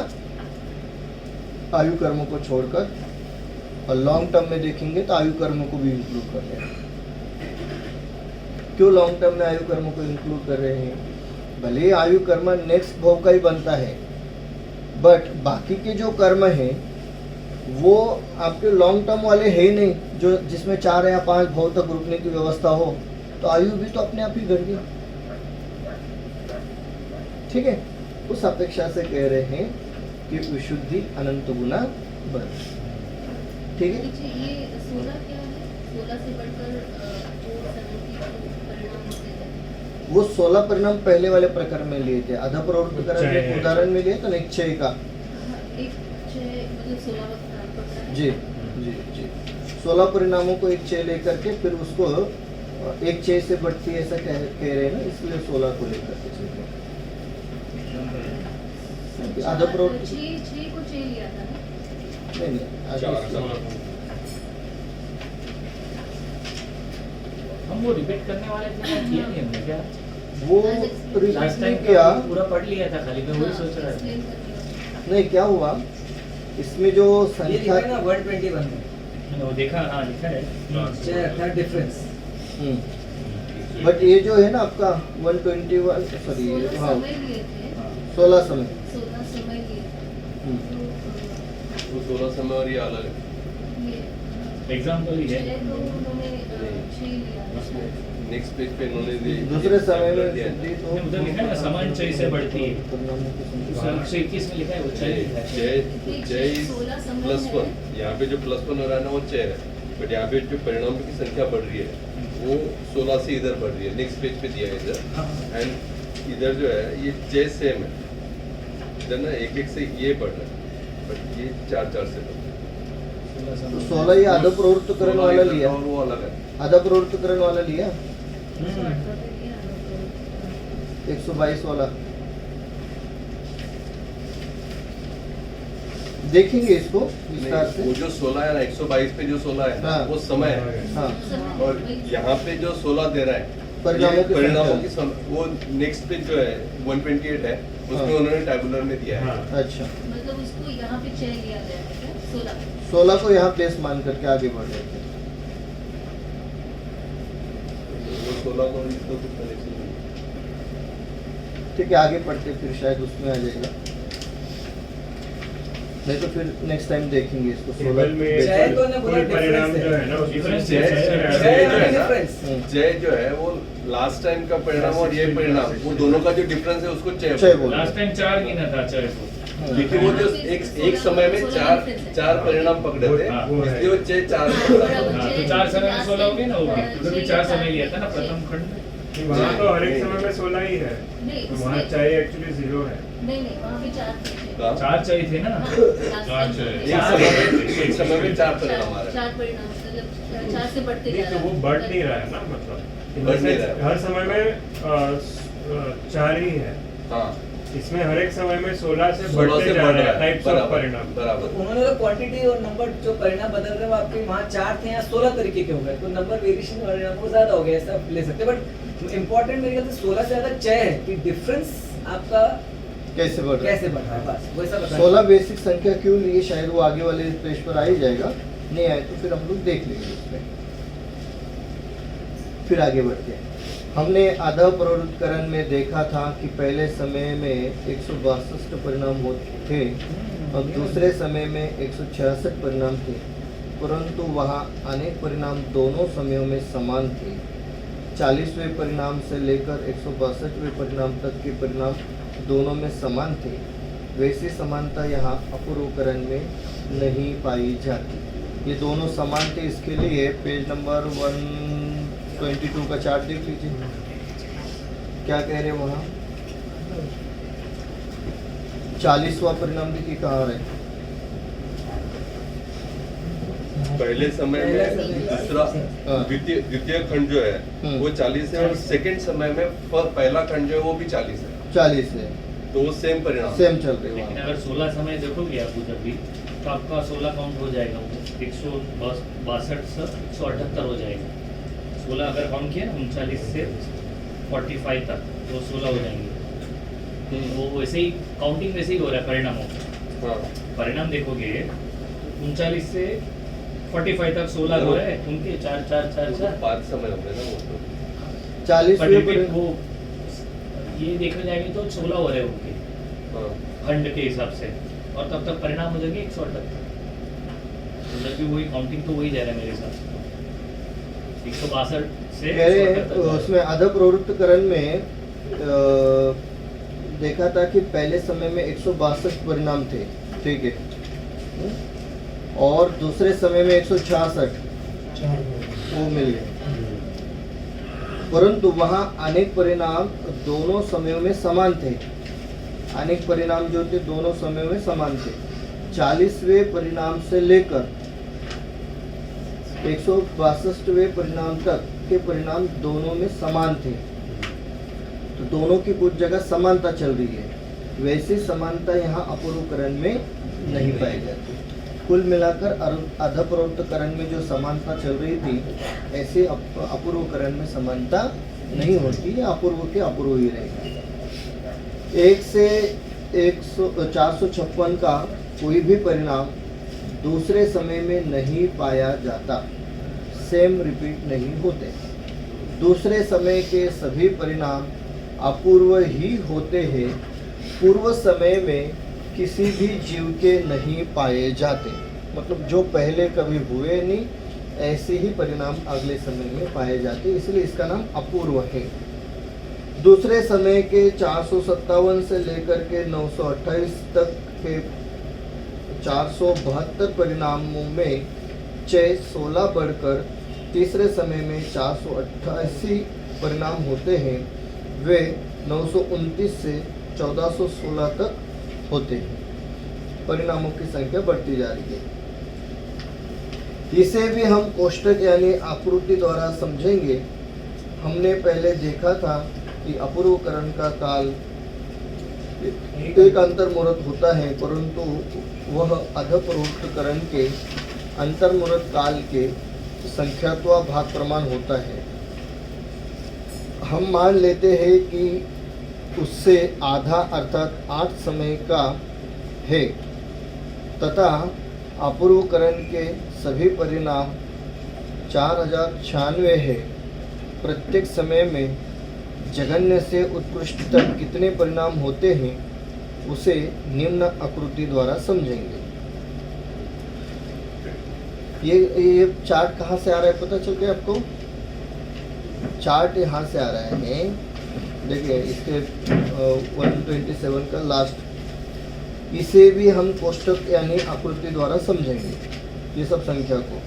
आयु कर्म को छोड़कर। और लॉन्ग टर्म में देखेंगे तो आयु कर्म को भी इंक्लूड कर रहे हैं। क्यों लॉन्ग टर्म में आयु कर्म को इंक्लूड कर रहे हैं? भले आयु कर्म नेक्स्ट भव का ही बनता है, बट बाकी के जो कर्म हैं वो आपके लॉन्ग टर्म वाले है ही नहीं, जो जिसमें 4 या 5 भव तक रुकने की व्यवस्था हो। तो आयु भी तो अपने आप ही घट गई। ठीक है, उस अपेक्षा से कह रहे हैं कि विशुद्धि अनंत गुना बढ़। ठीक है, ये 16 क्या है? 16 से बढ़कर जो 70 परिणाम होते हैं, वो 16 परिणाम पहले वाले प्रकरण में लिए थे। अधा प्रवृत्तिकरण के उदाहरण में लिए तो निश्चय का एक 6 मतलब 16 पकड़ा है। जी जी जी 16 परिणामों को एक 6 लेकर के फिर उसको एक 6 से बढ़ती है ऐसा कह रहे हैं ना, इसलिए 16 को लेकर के चल रहे हैं। आधा प्रवृत्ति 6 को 6 लिया था ना? नहीं नहीं आधा हम वो रिपीट करने वाले थे, किया नहीं हमने क्या? वो लास्ट टाइम क्या पूरा पढ़ लिया था, खाली मैं वही सोच रहा था। एक्सप्लेन कर दिया। नहीं, क्या हुआ इसमें जो ये संख्या लिखा है ना 121 में, वो देखा, हाँ लिखा है। 6 डिफरेंस। बट ये जो है ना आपका 121 सॉरी 16 हाँ समय लिए थे, 16 समय 16 समय लिए थे। वो 16 समय और ये अलग है। ये एग्जाम्पल ही है। 6 तो उन्होंने 6 लिया था। नेक्स्ट पेज पे इन्होंने दूसरे समय में दिया है। सिद्धि तो उधर लिखा है ना, समान 6 से बढ़ती है। परिणामों की संख्या। 121 में लिखा है वो 6 लिखा है। जय 16 समय प्लस है। 1, यहाँ पे जो प्लस 1 हो रहा है ना वो 6 है, बट यहाँ पे जो परिणाम की संख्या बढ़ रही है वो 16 से इधर बढ़ रही है। नेक्स्ट पेज पे दिया है इधर, एंड इधर जो है ये 6 सेम है, इधर ना 1-1 से ये बढ़ रहा है, बट ये 4-4 से बढ़ रहा है। तो 16 ये आधा प्रवृत्तिकरण वाला इधर लिया, और वो अलग है। आधा प्रवृत्तिकरण वाला लिया, 118 पे लिया था। 122 वाला देखेंगे इसको विस्तार नहीं, वो से। जो 16 है ना 122 पे जो 16 है ना हाँ। वो समय है, हाँ और यहाँ पे जो 16 दे रहा है परिणामों ये की परिणामों संख्या। की वो नेक्स्ट पे जो है 128 है, उसमें हाँ। उन्होंने टैबुलर में दिया है। हाँ। अच्छा, मतलब उसको यहाँ पे 6 लिया गया है क्या? 16 16 को यहाँ प्लेस मान करके आगे बढ़ रहे थे। वो 16 को इसका कुछ कनेक्शन नहीं। ठीक है, आगे पढ़ते फिर शायद उसमें आ जाएगा। नहीं तो फिर नेक्स्ट टाइम देखेंगे इसको टेबल में जय तो ने बोला कोई परिणाम difference जो है। है ना उसमें Difference जय है। से जय जो है ना, difference। जय जो है वो लास्ट टाइम का परिणाम और ये परिणाम वो दोनों का जो डिफरेंस है उसको जय चय बोल। लास्ट टाइम 4 गिना था चाहे को लेकिन वो जो एक समय में चार परिणाम पकड़े थे हाँ, वो है। इसलिए वो चय 4 पकड़ा बराबर। था। हाँ, तो 4 समय में 16 हो गए ना, वो भी उधर भी 4 समय लिया था ना प्रथम खंड में। वहाँ तो हर एक समय में 16 ही है नहीं, तो वहाँ इसमें- चाहिए एक्चुअली 0 है नहीं नहीं वहाँ पे 4 थे। हाँ। 4 चाहिए थे ना। हाँ, एक समय में 4 परिणाम आ रहे हैं। 4 परिणाम मतलब 4 से बढ़ते नहीं जा तो रहा वो है। बढ़ नहीं रहा है ना मतलब बढ़ नहीं रहा है। हर समय में 4 ही है हाँ इसमें हर एक समय में 16 से 16 बढ़ते से जा बढ़ रहे रहा हैं है टाइप्स ऑफ बराबर परिणाम बराबर उन्होंने तो क्वांटिटी और नंबर जो परिणाम बदल रहे हैं वो आपके वहाँ 4 थे यहाँ 16 तरीके के हो गए तो नंबर वेरिएशन परिणाम वो ज्यादा हो गया ऐसा आप ले सकते हैं बट इम्पोर्टेंट मेरे ख्याल से 16 से ज्यादा चय है कि डिफरेंस आपका कैसे बढ़ रहा है? कैसे बढ़ रहा है बस वैसा बताना 16 बेसिक संख्या क्यों लिए, शायद वो आगे वाले पेज पर आ ही जाएगा, नहीं आए तो फिर हम लोग देख लेंगे उसमें। फिर आगे बढ़ते हैं। हमने आधा प्रवृत्तकरण में देखा था कि पहले समय में 162 परिणाम होते थे और दूसरे समय में 166 परिणाम थे, परंतु वहाँ अनेक परिणाम दोनों समयों में समान थे। 40वें परिणाम से लेकर 162वें परिणाम तक के परिणाम दोनों में समान थे। वैसी समानता यहाँ अपूर्वकरण में नहीं पाई जाती। ये दोनों समान थे, इसके लिए पेज नंबर 122 का चार्ट देख लीजिए, क्या कह रहे हैं वहाँ। 40वां परिणाम देखिए कहाँ रहे। पहले समय में दूसरा हाँ। द्वितीय खंड जो है वो 40 है और सेकंड समय में पहला खंड जो है वो भी 40 है 40 है, तो वो सेम परिणाम सेम चल रहे लेकिन वहाँ। अगर 16 समय देखोगे आप उधर भी तो आपका 16 काउंट हो जाएगा, 162 से 178 हो जाएगा। 16 अगर काउंट किया ना 39 से 45 तक तो 16 हो जाएंगे। वो वैसे ही काउंटिंग वैसे ही हो रहा है परिणामों का। हाँ परिणाम देखोगे 39 से 45 तक 16 हो रहा है उनके 4 4 4 वो 4 5 समय हो गए ना वो तो 40वें लेकिन परिणाम वो ये देखने जाएंगे तो 16 हो रहे हैं उनके हाँ खंड के हिसाब से और तब तक परिणाम हो जाएंगे 178। उधर भी वही काउंटिंग तो वही जा रहा है मेरे हिसाब से 162 से कह रहे 178 हैं तक। उसमें आधा प्रवृत्तकरण में देखा था कि पहले समय में 162 परिणाम थे, ठीक है, और दूसरे समय में 166 वो मिल गए, परंतु वहाँ अनेक परिणाम दोनों समयों में समान थे। अनेक परिणाम जो थे दोनों समयों में समान थे। 40वें परिणाम से लेकर 162वें परिणाम तक के परिणाम दोनों में समान थे, तो दोनों की कुछ जगह समानता चल रही है। वैसी समानता यहाँ अपूर्वकरण में नहीं पाई जाती। कुल मिलाकर अधप्रवृत्तकरण में जो समानता चल रही थी, ऐसे अपूर्वकरण में समानता नहीं होती, ये अपूर्व के अपूर्व ही रहेगा। 1 से 456 का कोई भी परिणाम दूसरे समय में नहीं पाया जाता, सेम रिपीट नहीं होते। दूसरे समय के सभी परिणाम अपूर्व ही होते हैं, पूर्व समय में किसी भी जीव के नहीं पाए जाते। मतलब जो पहले कभी हुए नहीं, ऐसे ही परिणाम अगले समय में पाए जाते, इसलिए इसका नाम अपूर्व है। दूसरे समय के 457 से लेकर के 928 तक के 472 परिणामों में 16 बढ़कर तीसरे समय में 488 परिणाम होते हैं, वे 929 से 1416 तक होते हैं। परिणामों की संख्या बढ़ती जा रही है। इसे भी हम कोष्टक यानी आकृति द्वारा समझेंगे। हमने पहले देखा था कि अपूर्वकरण का काल एक अंतर्मुहूर्त होता है, परंतु वह अधप्रवृत्तकरण के अंतर्मुहूर्त काल के संख्यात्वा भाग प्रमाण होता है। हम मान लेते हैं कि उससे आधा अर्थात 8 समय का है तथा अपूर्वकरण के सभी परिणाम 4096 है। प्रत्येक समय में जघन्य से उत्कृष्ट तक कितने परिणाम होते हैं उसे निम्न आकृति द्वारा समझेंगे। ये चार्ट कहाँ से आ रहा है पता चल गया आपको? चार्ट यहाँ से आ रहा है, देखिए इसके 127 का लास्ट। इसे भी हम कोष्टक यानी आकृति द्वारा समझेंगे ये सब संख्या को।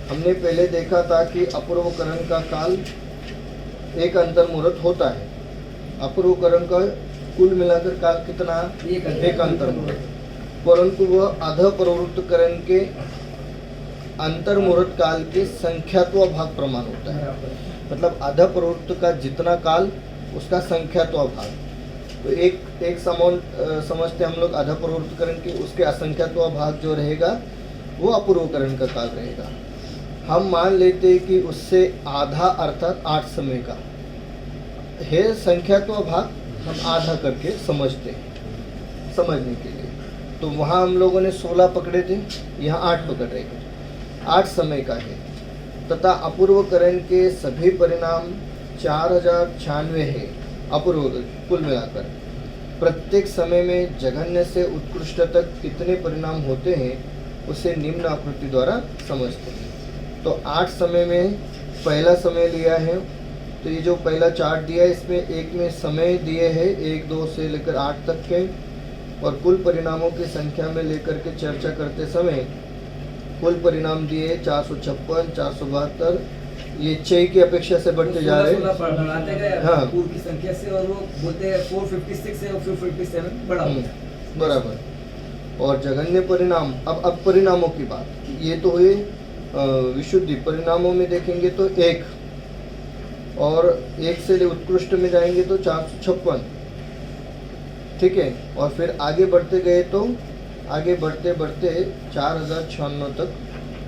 हमने पहले देखा था कि अपूर्वकरण का काल एक अंतर्मुहूर्त होता है। अपूर्वकरण का कुल मिलाकर काल कितना? एक अंतर्मुहूर्त, परंतु वह अध प्रवृत्तकरण के अंतर्मुहूर्त काल के संख्यात्व भाग प्रमाण होता है। मतलब अध प्रवृत्त का जितना काल उसका संख्यात्व भाग। तो एक समझते हम लोग अध प्रवृत्तकरण के, उसके असंख्यात्व भाग जो रहेगा वो अपूर्वकरण का काल रहेगा। हम मान लेते हैं कि उससे आधा अर्थात 8 समय का है संख्यात्व भाग, हम आधा करके समझते हैं समझने के लिए। तो वहाँ हम लोगों ने 16 पकड़े थे, यहाँ 8 पकड़ रहे हैं, 8 समय का है। तथा अपूर्वकरण के सभी परिणाम 4096 है अपूर्व कुल मिलाकर। प्रत्येक समय में जघन्य से उत्कृष्ट तक कितने परिणाम होते हैं उसे निम्न आकृति द्वारा समझते हैं। तो 8 समय में पहला समय लिया है, तो ये जो पहला चार्ट दिया है इसमें एक में समय दिए हैं 1, 2 से लेकर 8 तक के, और कुल परिणामों की संख्या में लेकर के चर्चा करते समय कुल परिणाम दिए 456, 472, ये 6 की अपेक्षा से बढ़ते जा रहे हैं। हाँ पूर्व की संख्या से, और वो बोलते हैं 456 है और 457 बड़ा हो गया। बराबर। और जघन्य परिणाम, अब परिणामों की बात, ये तो हुए विशुद्धि। परिणामों में देखेंगे तो 1, और 1 से उत्कृष्ट में जाएंगे तो 456, ठीक है। और फिर आगे बढ़ते गए तो आगे बढ़ते बढ़ते 4096 तक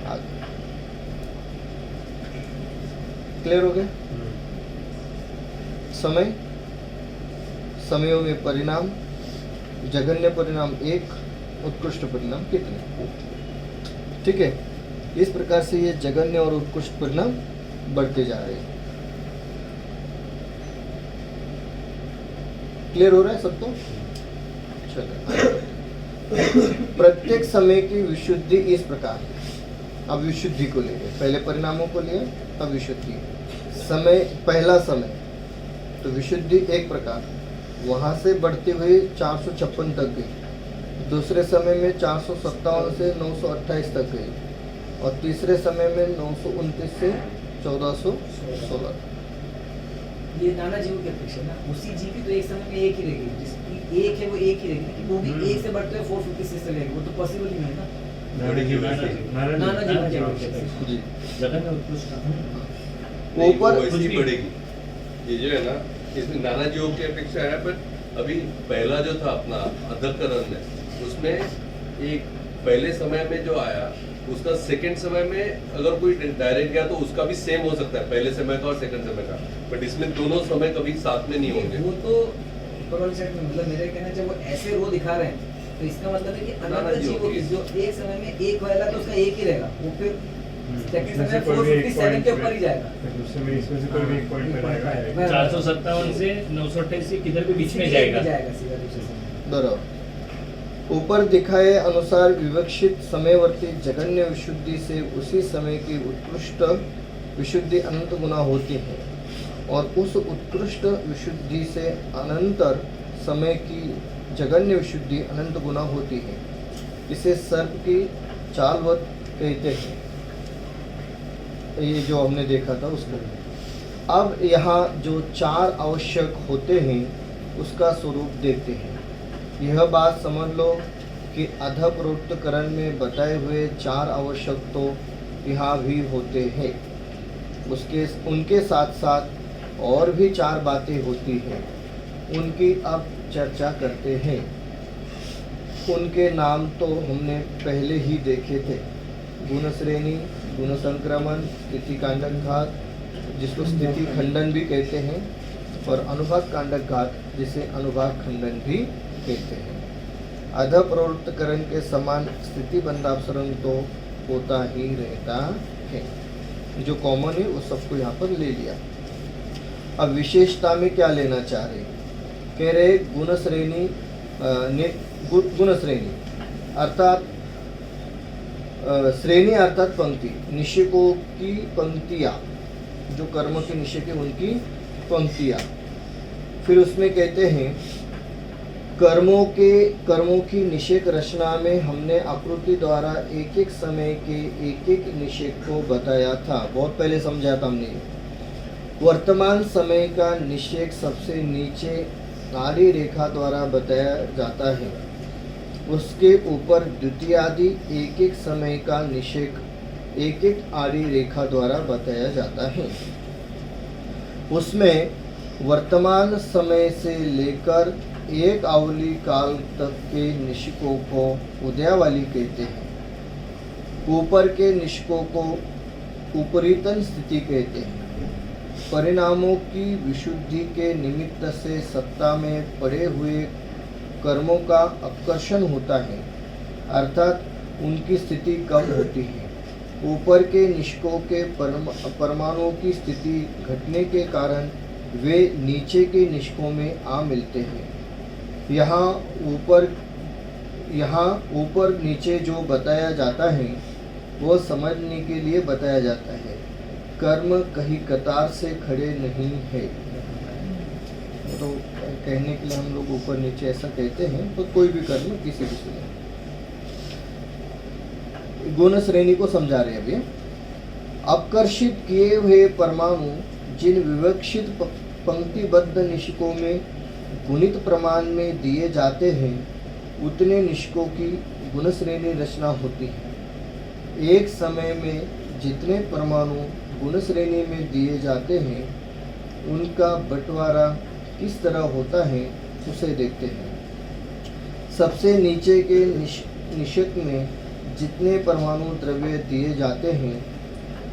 आ गए। क्लियर हो गए? समय, समयों में परिणाम, जघन्य परिणाम 1, उत्कृष्ट परिणाम कितने, ठीक है। इस प्रकार से ये जघन्य और उत्कृष्ट परिणाम बढ़ते जा रहे हैं। क्लियर हो रहा है सबको? चलो, प्रत्येक समय की विशुद्धि इस प्रकार। अब विशुद्धि को ले गए, पहले परिणामों को लिए, अब विशुद्धि। समय, पहला समय तो विशुद्धि एक प्रकार, वहां से बढ़ती हुई 456 तक गई। दूसरे समय में 457 से 928 तक गई, और तीसरे समय में 929 से 1416। ये नाना जीव की अपेक्षा ना, उसी जीव की तो एक समय में एक ही रहेगी, जिसकी एक है वो एक ही रहेगी, लेकिन वो भी एक से बढ़ते हुए 456 से रहेगी, वो तो पॉसिबल ही नहीं है ना। नाना जीव नाना जीव की अपेक्षा जी, जघन्य उत्कृष्ट ऊपर वैसे ही बढ़ेगी। ये जो है ना, इसमें नाना जीवों की अपेक्षा है, पर अभी पहला जो था अपना अधकरण है, उसमें एक पहले समय में जो आया उसका सेकंड समय में अगर कोई डायरेक्ट गया तो उसका भी सेम हो सकता है, पहले समय का और सेकंड समय का, बट इसमें दोनों समय कभी साथ में नहीं होंगे। वो तो मतलब मेरे कहना चाहिए वो ऐसे रो दिखा रहे हैं, तो इसका मतलब है कि अनंत जीवों की जो एक समय में एक वाला तो उसका एक ही रहेगा, वो फिर सेकंड समय में 457 के ऊपर ही जाएगा। दूसरे में इसमें से कोई भी एक पॉइंट पे जाएगा। 457 से 928 किधर भी बीच में जाएगा। सीधा दूसरे समय। बराबर। ऊपर दिखाए अनुसार विवक्षित समयवर्ती जघन्य विशुद्धि से उसी समय की उत्कृष्ट विशुद्धि अनंत गुना होती है, और उस उत्कृष्ट विशुद्धि से अनंतर समय की जघन्य विशुद्धि अनंत गुना होती है। इसे सर्प की चालवत कहते हैं, ये जो हमने देखा था उसको। अब यहाँ जो 4 आवश्यक होते हैं उसका स्वरूप देखते हैं। यह बात समझ लो कि अधप्रोक्तकरण में बताए हुए 4 आवश्यक तो यहाँ भी होते हैं, उनके साथ साथ और भी 4 बातें होती हैं, उनकी अब चर्चा करते हैं। उनके नाम तो हमने पहले ही देखे थे। गुण श्रेणी, गुण संक्रमण, स्थिति कांडक घात, जिसको स्थिति खंडन भी कहते हैं, और अनुभाग कांडक घात, जिसे अनुभाग खंडन भी कहते हैं। अध प्रवृत्तकरण के समान स्थिति बंधापसरण तो होता ही रहता है। जो कॉमन है वो सबको यहाँ पर ले लिया। अब विशेषता में क्या लेना चाह रहे, कह रहे गुण श्रेणी, गुण श्रेणी अर्थात श्रेणी अर्थात पंक्ति, निषेकों की पंक्तियाँ, जो कर्म के निषेक है उनकी पंक्तियाँ। फिर उसमें कहते हैं कर्मों की निषेक रचना में हमने आकृति द्वारा एक एक समय के एक एक निषेक को बताया था, बहुत पहले समझा था हमने। वर्तमान समय का निषेक सबसे नीचे आड़ी रेखा द्वारा बताया जाता है, उसके ऊपर द्वितीयादि एक एक समय का निषेक एक एक आड़ी रेखा द्वारा बताया जाता है। उसमें वर्तमान समय से लेकर एक आवली काल तक के निषेकों को उदयावली कहते हैं। ऊपर के निषेकों को उपरीतन स्थिति कहते हैं। परिणामों की विशुद्धि के निमित्त से सत्ता में पड़े हुए कर्मों का अपकर्षण होता है, अर्थात उनकी स्थिति कम होती है। ऊपर के निषेकों के परमाणुओं की स्थिति घटने के कारण वे नीचे के निषेकों में आ मिलते हैं। यहाँ ऊपर नीचे जो बताया जाता है वो समझने के लिए बताया जाता है। कर्म कहीं कतार से खड़े नहीं है, तो कहने के लिए हम लोग ऊपर नीचे ऐसा कहते हैं, तो कोई भी कर्म किसी भी समय। गुण श्रेणी को समझा रहे हैं अभी। अपकर्षित किए हुए परमाणु जिन विवक्षित पंक्तिबद्ध निषेकों में गुणित प्रमाण में दिए जाते हैं, उतने निषेकों की गुण श्रेणी रचना होती है। एक समय में जितने परमाणु गुण श्रेणी में दिए जाते हैं, उनका बंटवारा किस तरह होता है उसे देखते हैं। सबसे नीचे के निषेक में जितने परमाणु द्रव्य दिए जाते हैं,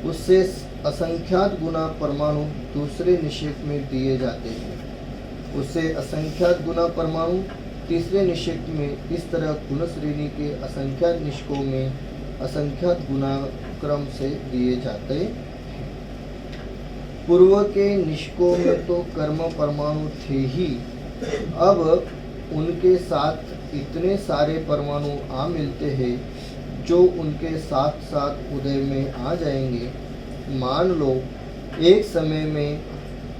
उससे असंख्यात गुना परमाणु दूसरे निषेक में दिए जाते हैं। उससे असंख्यात गुना परमाणु तीसरे निषेक में। इस तरह गुण श्रेणी के असंख्यात निषेकों में असंख्यात गुना क्रम से दिए जाते हैं। पूर्व के निषेकों में तो कर्म परमाणु थे ही, अब उनके साथ इतने सारे परमाणु आ मिलते हैं जो उनके साथ साथ उदय में आ जाएंगे। मान लो एक समय में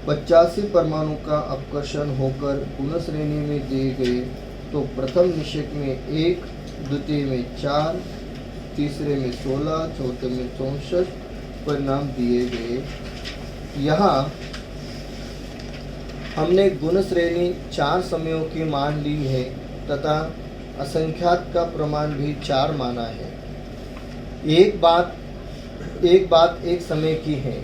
85 परमाणु का अपकर्षण होकर गुण श्रेणी में दिए गए, तो प्रथम निषेक में 1, द्वितीय में 4, तीसरे में 16, चौथे में 64 परिणाम दिए गए। यहाँ हमने गुण श्रेणी 4 समयों की मान ली है तथा असंख्यात का प्रमाण भी 4 माना है। एक बात एक समय की है,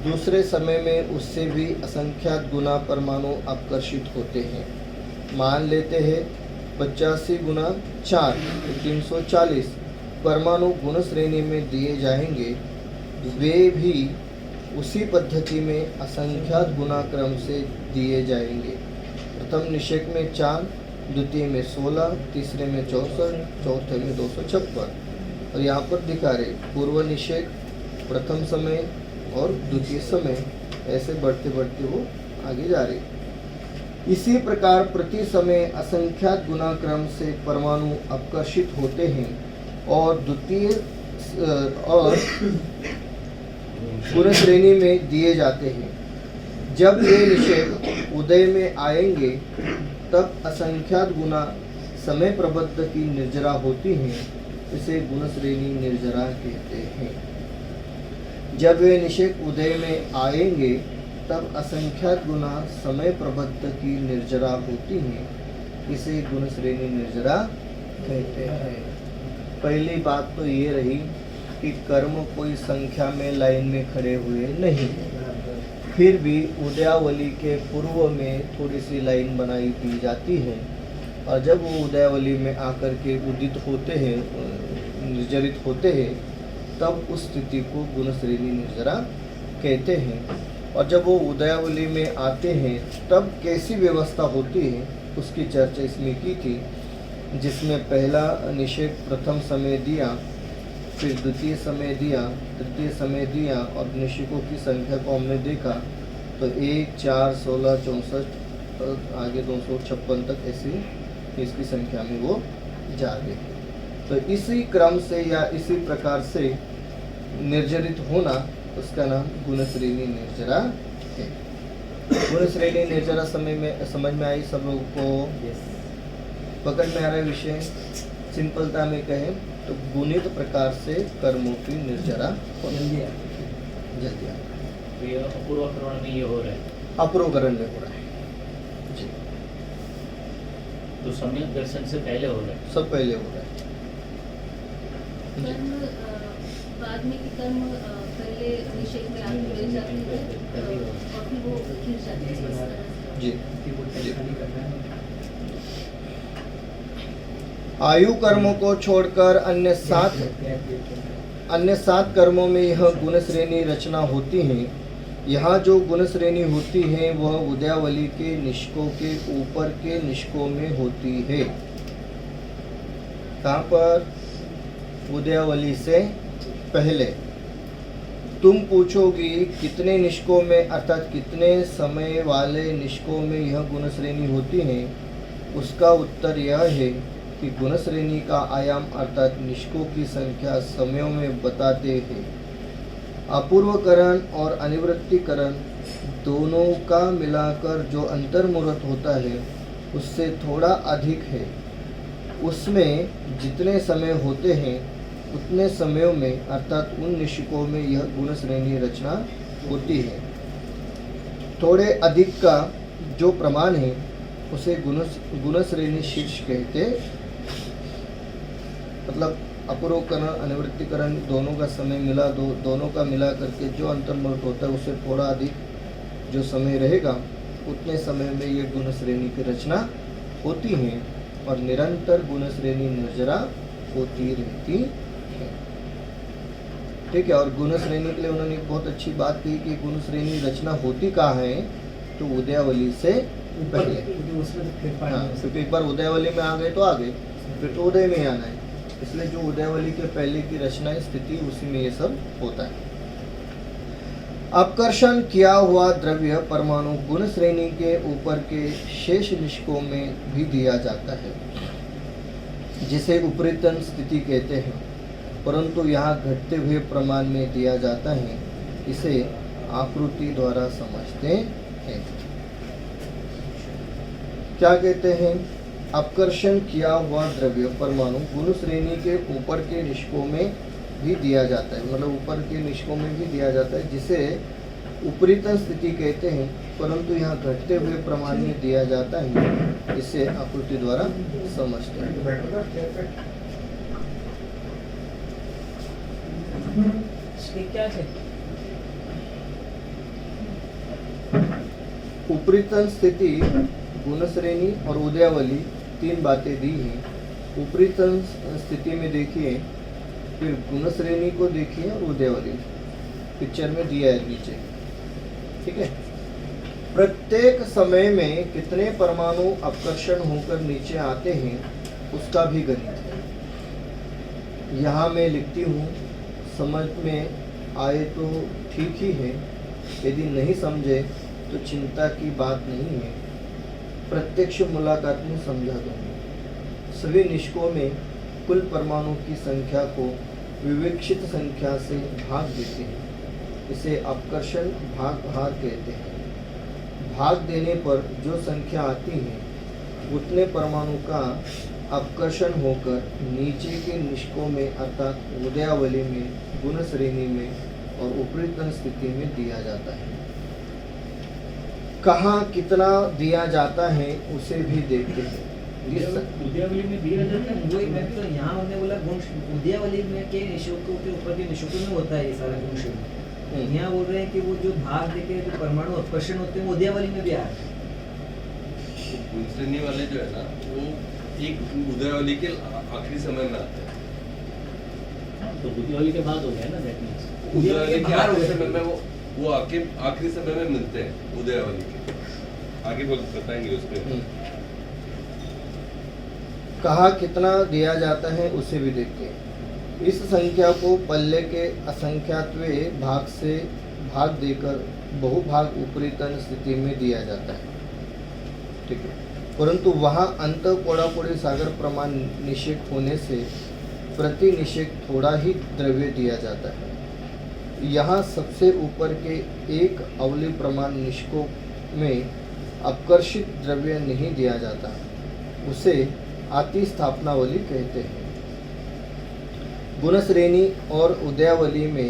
दूसरे समय में उससे भी असंख्यात गुना परमाणु अपकर्षित होते हैं। मान लेते हैं 85 गुना 4 340 परमाणु गुण श्रेणी में दिए जाएंगे। वे भी उसी पद्धति में असंख्यात गुना क्रम से दिए जाएंगे। प्रथम निषेक में 4, द्वितीय में 16, तीसरे में 64, चौथे में 256। और यहाँ पर दिखा रहे पूर्व निषेक, प्रथम समय और द्वितीय समय, ऐसे बढ़ते बढ़ते वो आगे जा रहे। इसी प्रकार प्रति समय असंख्यात गुना क्रम से परमाणु अपकर्षित होते हैं और द्वितीय और गुण श्रेणी में दिए जाते हैं। जब ये निषेक उदय में आएंगे तब असंख्यात गुना समय प्रबद्ध की निर्जरा होती हैं, इसे गुण श्रेणी निर्जरा कहते हैं। जब वे निषेक उदय में आएंगे तब असंख्यात गुना समय प्रबद्ध की निर्जरा होती हैं, इसे गुण श्रेणी निर्जरा कहते हैं। पहली बात तो ये रही कि कर्म कोई संख्या में लाइन में खड़े हुए नहीं, फिर भी उदयावली के पूर्व में थोड़ी सी लाइन बनाई दी जाती है, और जब वो उदयावली में आकर के उदित होते हैं, निर्जरित होते हैं, तब उस स्थिति को गुण श्रेणी निर्जरा कहते हैं। और जब वो उदयावली में आते हैं तब कैसी व्यवस्था होती है उसकी चर्चा इसमें की थी, जिसमें पहला निषेक प्रथम समय दिया, फिर द्वितीय समय दिया, तृतीय समय दिया, और निषेकों की संख्या को हमने देखा तो 1, 4, 16, 64 आगे 256 तक ऐसी इसकी संख्या में वो जा रहे हैं। तो इसी क्रम से या इसी प्रकार से निर्जरित होना, उसका नाम गुणश्रेणी निर्जरा है। गुणश्रेणी निर्जरा समझ में आई सब लोगों को? यस। पकड़ में आ रहा है विषय? सिंपलता में कहें तो गुणित प्रकार से कर्मों की निर्जरा होना। जल्दी आ। जल्दी आ। तो ये अपूर्वकरण में ये हो रहा है, अपूर्वकरण में हो रहा है जी, तो सम्यक दर्शन से पहले हो रहा है। सब पहले हो रहा है। कर्म बाद में की कर्म पहले निषेध में आगे बढ़ जाते हैं और फिर वो गिर जाते हैं इस तरह से। जी कि वो टेस्ट खाली करना है। आयु कर्मों को छोड़कर अन्य सात कर्मों में यह गुण श्रेणी रचना होती है। यहाँ जो गुण श्रेणी होती है वह उदयावली के निष्कों के ऊपर के निष्कों में होती है। कहाँ पर? उदयावली से पहले। तुम पूछोगी कितने निष्कों में, अर्थात कितने समय वाले निष्कों में यह गुण श्रेणी होती है। उसका उत्तर यह है कि गुण श्रेणी का आयाम अर्थात निष्कों की संख्या समयों में बताते हैं। अपूर्वकरण और अनिवृत्तिकरण दोनों का मिलाकर जो अंतर्मुहूर्त होता है उससे थोड़ा अधिक है। उसमें जितने समय होते हैं उतने समयों में अर्थात उन निष्कों में यह गुण श्रेणी रचना होती है। थोड़े अधिक का जो प्रमाण है उसे गुण श्रेणी शीर्ष कहते। मतलब अपूर्वकरण अनिवृत्तिकरण दोनों का समय मिला, दोनों का मिला करके जो अंतर्मुहूर्त होता है उससे थोड़ा अधिक जो समय रहेगा उतने समय में ये गुण श्रेणी की रचना होती है और निरंतर गुण श्रेणी निर्जरा होती रहती है। ठीक है। और गुण श्रेणी के लिए उन्होंने एक बहुत अच्छी बात कही कि गुण श्रेणी रचना होती कहाँ है, तो उदयावली से पहले। क्योंकि उसमें तो फिर हाँ, पानी क्योंकि एक बार उदयावली में आ गए तो आ गए, फिर तो उदय में आना है। इसलिए जो उदयावली के पहले की रचना स्थिति उसी में ये सब होता है। अपकर्षण किया हुआ द्रव्य परमाणु गुण श्रेणी के ऊपर के शेष निष्कों में भी दिया जाता है, जिसे उपरितन स्थिति कहते हैं, परंतु यहाँ घटते हुए प्रमाण में दिया जाता है। इसे आकृति द्वारा समझते हैं। क्या कहते हैं? अपकर्षण किया हुआ द्रव्य परमाणु गुण श्रेणी के ऊपर के निष्कों में भी दिया जाता है, मतलब ऊपर के निष्कों में भी दिया जाता है, जिसे उपरितन स्थिति कहते हैं, परंतु यहाँ घटते हुए प्रमाण में दिया जाता है। इसे आकृति द्वारा समझते हैं। क्या है? उपरितन स्थिति, गुण श्रेणी और उदयावली तीन बातें दी हैं। उपरितन स्थिति में देखिए, फिर गुण श्रेणी को देखिए और उदयावली पिक्चर में दिया है नीचे। ठीक है। प्रत्येक समय में कितने परमाणु अपकर्षण होकर नीचे आते हैं उसका भी गणित है। यहाँ मैं लिखती हूँ, समझ में आए तो ठीक ही है, यदि नहीं समझे तो चिंता की बात नहीं है, प्रत्यक्ष मुलाकात में समझा दूंगा। सभी निष्कों में कुल परमाणु की संख्या को विवेक्षित संख्या से भाग देते हैं। इसे अपकर्षण भाग भार कहते हैं। भाग देने पर जो संख्या आती है उतने परमाणु का अपकर्षण होकर नीचे के निष्कों में अर्थात उदयावली में, गुण श्रेणी में और उपरितन स्थिति में दिया जाता है। कहाँ कितना दिया जाता है उसे भी देखते हैं। उदयावली में दिया जाता है। वही मैं तो यहाँ हमने बोला गुण उदयावली में के निशोकों के ऊपर के निशोकों में होता है ये सारा गुण श्रेणी। यहाँ बोल रहे हैं कि वो जो भाग देके जो परमाणु अपकर्षण होते हैं वो उदयावली में भी आ रहे हैं। गुण श्रेणी वाले जो है ना वो एक उदयावली के आखिरी समय में आते हैं। तो उदयावली के बाद हो गया ना, दैट मींस उदयावली के आखिरी समय में वो आखिरी समय में मिलते हैं उदयावली के। आगे बताएंगे उसमें। कहाँ कितना दिया जाता है उसे भी देखते हैं। इस संख्या को पल्ले के असंख्यात्वें भाग से भाग देकर बहुभाग उपरितन स्थिति में दिया जाता है। ठीक है। परंतु वहाँ अंत कोड़ाकोड़ी सागर प्रमाण निषेध होने से प्रति निषेक थोड़ा ही द्रव्य दिया जाता है। यहाँ सबसे ऊपर के एक अवली प्रमाण निष्कों में अपकर्षित द्रव्य नहीं दिया जाता, उसे आति स्थापनावली कहते हैं। गुणश्रेणी और उदयावली में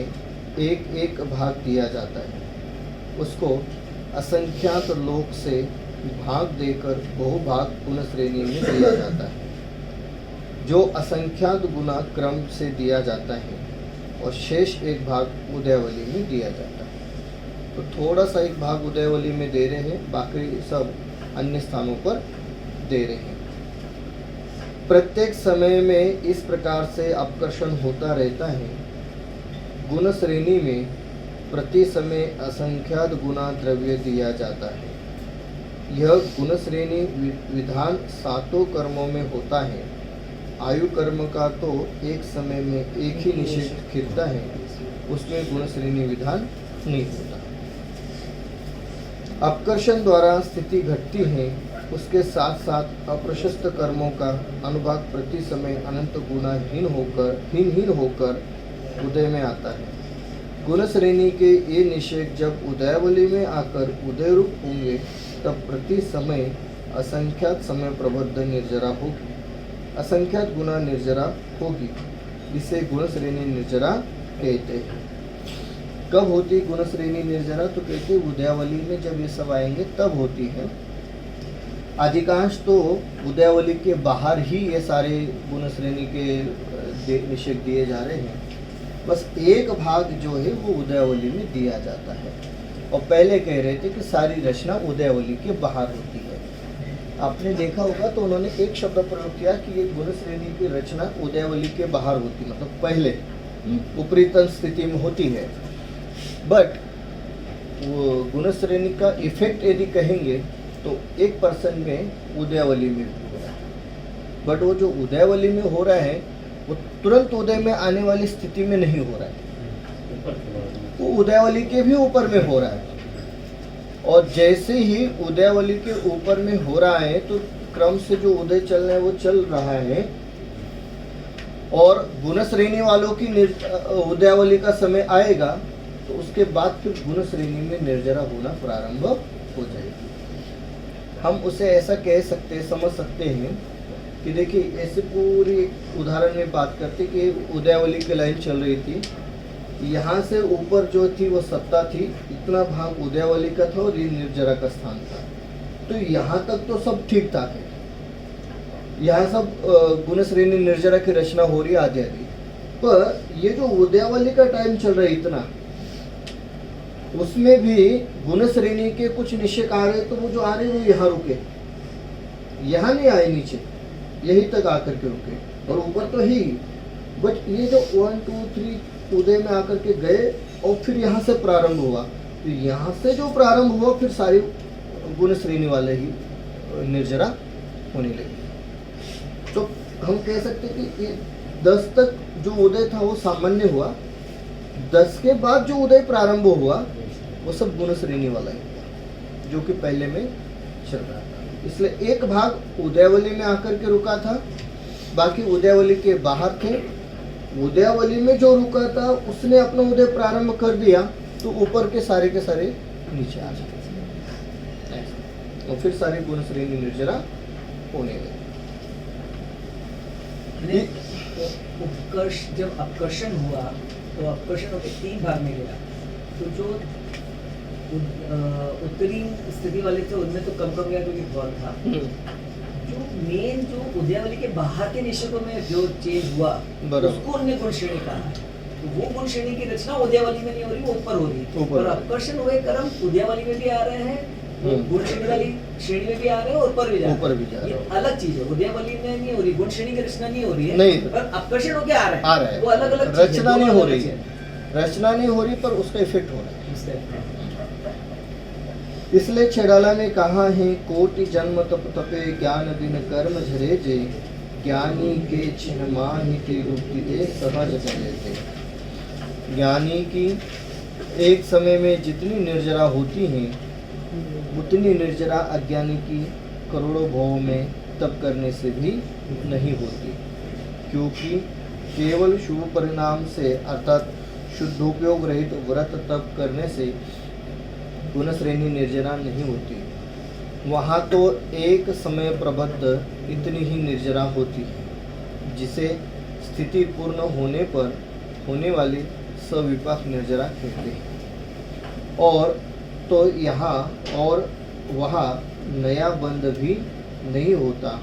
एक एक भाग दिया जाता है, उसको असंख्यात लोक से भाग देकर बहुभाग गुणश्रेणी में दिया जाता है, जो असंख्यात गुना क्रम से दिया जाता है, और शेष एक भाग उदयावली में दिया जाता है। तो थोड़ा सा एक भाग उदयावली में दे रहे हैं, बाकी सब अन्य स्थानों पर दे रहे हैं। प्रत्येक समय में इस प्रकार से अपकर्षण होता रहता है। गुण श्रेणी में प्रति समय असंख्यात गुना द्रव्य दिया जाता है। यह गुण श्रेणी विधान सातों कर्मों में होता है। आयु कर्म का तो एक समय में एक ही निषेध खिलता है, उसमें गुण श्रेणी विधान नहीं होता। अपकर्षण द्वारा स्थिति घटती है, उसके साथ साथ अप्रशस्त कर्मों का अनुभाग प्रति समय अनंत गुणाहीन होकर उदय में आता है। गुण श्रेणी के ये निषेध जब उदयावली में आकर उदय रूप होंगे, तब प्रति समय असंख्यात समय प्रबद्ध निर्जरा होगी, असंख्यात गुना निर्जरा होगी। इसे गुण श्रेणी निर्जरा कहते हैं। कब होती गुण श्रेणी निर्जरा? तो कहते उदयावली में जब ये सब आएंगे तब होती है। अधिकांश तो उदयावली के बाहर ही ये सारे गुण श्रेणी के निषेध दिए जा रहे हैं। बस एक भाग जो है वो उदयावली में दिया जाता है। और पहले कह रहे थे कि सारी रचना उदयावली के बाहर होती है। आपने देखा होगा तो उन्होंने एक शब्द प्रयोग किया कि ये गुण श्रेणी की रचना उदयावली के बाहर होती, मतलब पहले उपरीतन स्थिति में होती है। बट वो गुण श्रेणी का इफेक्ट यदि कहेंगे तो 1% में उदयावली में हो रहा है। बट वो जो उदयावली में हो रहा है वो तुरंत उदय में आने वाली स्थिति में नहीं हो रहा है, वो उदयावली के भी ऊपर में हो रहा है। और जैसे ही उदयावली के ऊपर में हो रहा है तो क्रम से जो उदय चल रहा है वो चल रहा है। और गुण श्रेणी वालों की उदयावली का समय आएगा तो उसके बाद फिर गुण श्रेणी में निर्जरा होना प्रारंभ हो जाएगी। हम उसे ऐसा कह सकते समझ सकते हैं कि देखिए ऐसे पूरी उदाहरण में बात करते कि उदयावली की लाइन चल रही थी, यहाँ से ऊपर जो थी वो सत्ता थी, इतना भाग उदयावली का था और ये निर्जरा का स्थान था। तो यहाँ तक तो सब ठीक ठाक है, यहाँ सब गुण श्रेणी निर्जरा की रचना हो रही है आदि आदि। पर ये जो उदयावली का टाइम चल रहा है इतना, उसमें भी गुण श्रेणी के कुछ निषेक आ रहे, तो वो जो आ रहे वो यहाँ रुके, यहाँ नहीं आए नीचे, यही तक आकर के रुके। और ऊपर तो ही, बट ये जो 1 2 3 उदय में आकर के गए और फिर यहाँ से प्रारंभ हुआ, तो यहाँ से जो प्रारंभ हुआ फिर सारी गुण श्रेणी वाले ही निर्जरा होने लगी। तो हम कह सकते कि 10 तक जो उदय था वो सामान्य हुआ, 10 के बाद जो उदय प्रारंभ हुआ वो सब गुण श्रेणी वाला ही जो कि पहले में चल रहा था। इसलिए एक भाग उदयावली में आकर के रुका था, बाकी उदयावली के बाहर थे। उदयावली में जो रुका था उसने अपना उदय प्रारंभ कर दिया तो ऊपर के सारे नीचे आ जाते और फिर सारी गुण श्रेणी निर्जरा होने लगी। उत्कर्ष जब अपकर्षण हुआ तो अपकर्षण होकर 3 भाग में गया। तो जो उत्तरी स्थिति वाले थे उनमें तो कम गया क्योंकि बहुत था। जो मेन जो उदयावली के बाहर के निषेधों में जो चेंज हुआ उसको उन्होंने गुण श्रेणी कहा है। तो वो गुण श्रेणी की रचना उदयावली में नहीं हो रही, वो ऊपर हो रही है। और अपकर्षण हुए कर्म उदयावली में भी आ रहे हैं, गुण श्रेणी वाली श्रेणी में भी आ रहे हैं और ऊपर भी जा रहे हैं। ये अलग चीज है, उदयावली में नहीं हो रही, गुण श्रेणी की रचना नहीं हो रही है, पर अपकर्षण होके आ रहा है। वो अलग अलग रचना नहीं हो रही है, रचना नहीं हो रही पर उसका इफेक्ट हो रहा है। इसलिए छेड़ाला ने कहा है, कोटि जन्म तप तपे ज्ञान दिन कर्म झरे जे, ज्ञानी के छिन्न माहि की रूपी दे सहज चले थे। ज्ञानी की एक समय में जितनी निर्जरा होती हैं उतनी निर्जरा अज्ञानी की करोड़ों भावों में तप करने से भी नहीं होती, क्योंकि केवल शुभ परिणाम से अर्थात शुद्धोपयोग रहित व्रत तप करने से गुण श्रेणी निर्जरा नहीं होती। वहाँ तो एक समय प्रबद्ध इतनी ही निर्जरा होती है जिसे स्थिति पूर्ण होने पर होने वाली सविपाक निर्जरा कहते हैं। और तो यहाँ और वहाँ नया बंध भी नहीं होता,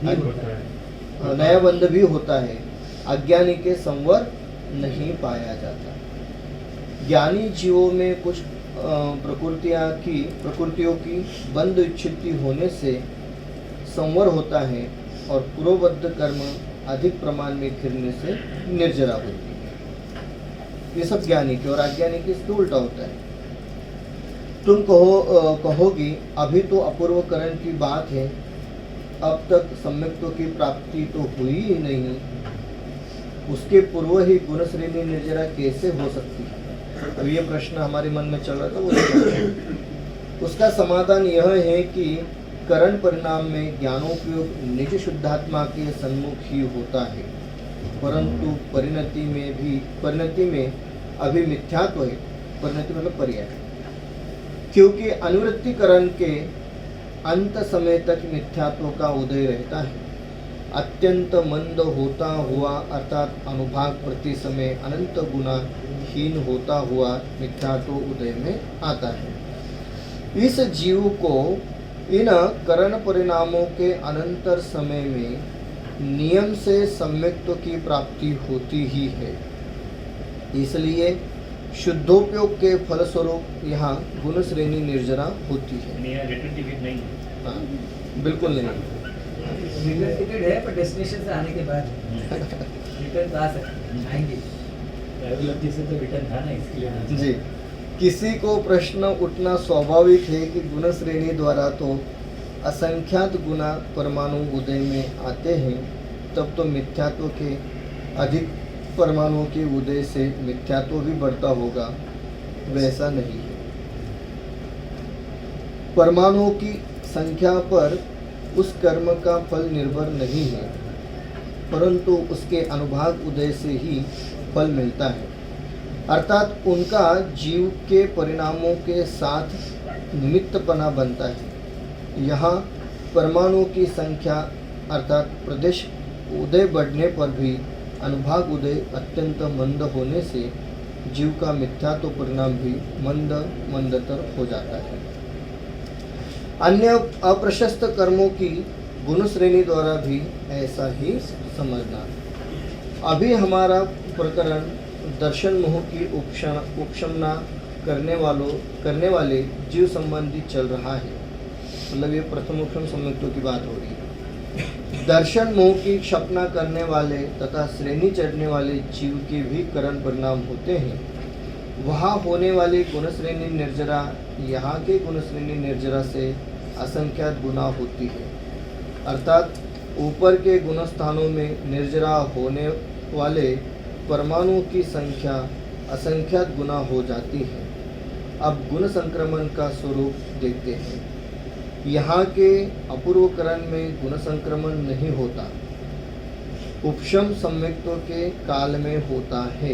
नया बंध भी होता है, अज्ञानी के संवर नहीं पाया जाता। ज्ञानी जीवों में कुछ प्रकृतियों की बंध इच्छिति होने से संवर होता है और पूर्वबद्ध कर्म अधिक प्रमाण में फिरने से निर्जरा होती है। ये सब ज्ञानी के और अज्ञानी के इसके उल्टा होता है। तुम कहोगी अभी तो अपूर्वकरण की बात है, अब तक सम्यक्त्व की प्राप्ति तो हुई ही नहीं, उसके पूर्व ही गुण श्रेणी निर्जरा कैसे हो सकती है? अब ये प्रश्न हमारे मन में चल रहा था, वो उसका समाधान यह है कि करण परिणाम में ज्ञानोपयोग निज शुद्धात्मा के सन्मुख ही होता है, परंतु परिणति में अभी मिथ्यात्व है। परिणति मतलब पर्याय, क्योंकि अनुवृत्तिकरण के अंत समय तक मिथ्यात्व का उदय रहता है। अत्यंत मंद होता हुआ अर्थात अनुभाग प्रति समय अनंत गुना हीन होता हुआ मिथ्यात्व उदय में आता है। इस जीव को इन करण परिणामों के अनंतर समय में नियम से सम्यक्त्व की प्राप्ति होती ही है। इसलिए शुद्धोपयोग के फलस्वरूप यहाँ गुण श्रेणी निर्जरा होती है। रिटर्न टिकट नहीं है। हाँ, बिल्कुल नहीं। रिटर्न टिकट है पर डेस्टिनेशन से आने के बाद रिटर्न आ सकते आएंगे। ट्रैवल से तो रिटर्न था ना, इसके लिए नहीं। जी, किसी को प्रश्न उठना स्वाभाविक है कि गुण श्रेणी द्वारा तो असंख्यात गुना परमाणु उदय में आते हैं, तब तो मिथ्यात्व के अधिक परमाणुओं के उदय से मिथ्यात्व भी बढ़ता होगा। वैसा नहीं है। परमाणुओं की संख्या पर उस कर्म का फल निर्भर नहीं है, परंतु उसके अनुभाग उदय से ही फल मिलता है। अर्थात उनका जीव के परिणामों के साथ निमित्तपना बनता है। यहाँ परमाणुओं की संख्या अर्थात प्रदेश उदय बढ़ने पर भी अनुभाग उदय अत्यंत मंद होने से जीव का मिथ्यात्व परिणाम भी मंदतर हो जाता है। अन्य अप्रशस्त कर्मों की गुण श्रेणी द्वारा भी ऐसा ही समझना। अभी हमारा प्रकरण दर्शन मोह की उपशमना करने वाले जीव संबंधी चल रहा है। मतलब ये प्रथम उपशम सम्यक्त्व की बात हो रही है। दर्शन मोह की क्षपना करने वाले तथा श्रेणी चढ़ने वाले जीव के भी करण परिणाम होते हैं। वहाँ होने वाली गुण श्रेणी निर्जरा यहाँ के गुण श्रेणी निर्जरा से असंख्यात गुना होती है। अर्थात ऊपर के गुण स्थानों में निर्जरा होने वाले परमाणुओं की संख्या असंख्यात गुना हो जाती है। अब गुण संक्रमण का स्वरूप देखते हैं। यहाँ के अपूर्वकरण में गुण संक्रमण नहीं होता, उपशम सम्यक्त्व के काल में होता है,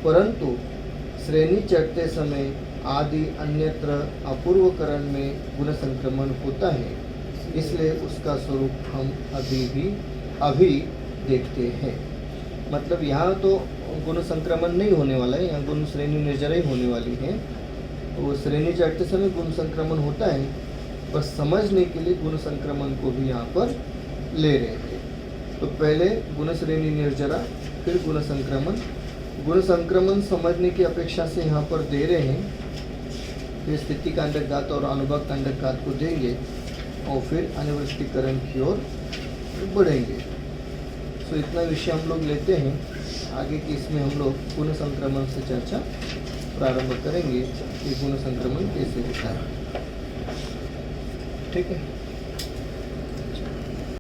परंतु श्रेणी चढ़ते समय आदि अन्यत्र अपूर्वकरण में गुण संक्रमण होता है। इसलिए उसका स्वरूप हम अभी देखते हैं। मतलब यहाँ तो गुण संक्रमण नहीं होने वाला है, यहाँ गुण श्रेणी निर्जरा ही होने वाली है। वो श्रेणी चढ़ते समय गुण संक्रमण होता है, पर समझने के लिए गुण संक्रमण को भी यहाँ पर ले रहे हैं। तो पहले गुण श्रेणी निर्जरा, फिर गुण संक्रमण। गुण संक्रमण समझने की अपेक्षा से यहाँ पर दे रहे हैं, फिर स्थिति कांडक घात और अनुभव कांडक घात को देंगे और फिर अनिवृत्तिकरण की ओर बढ़ेंगे। तो इतना विषय हम लोग लेते हैं। आगे की इसमें हम लोग गुण संक्रमण से चर्चा प्रारंभ करेंगे कि गुण संक्रमण कैसे होता है। ठीक है।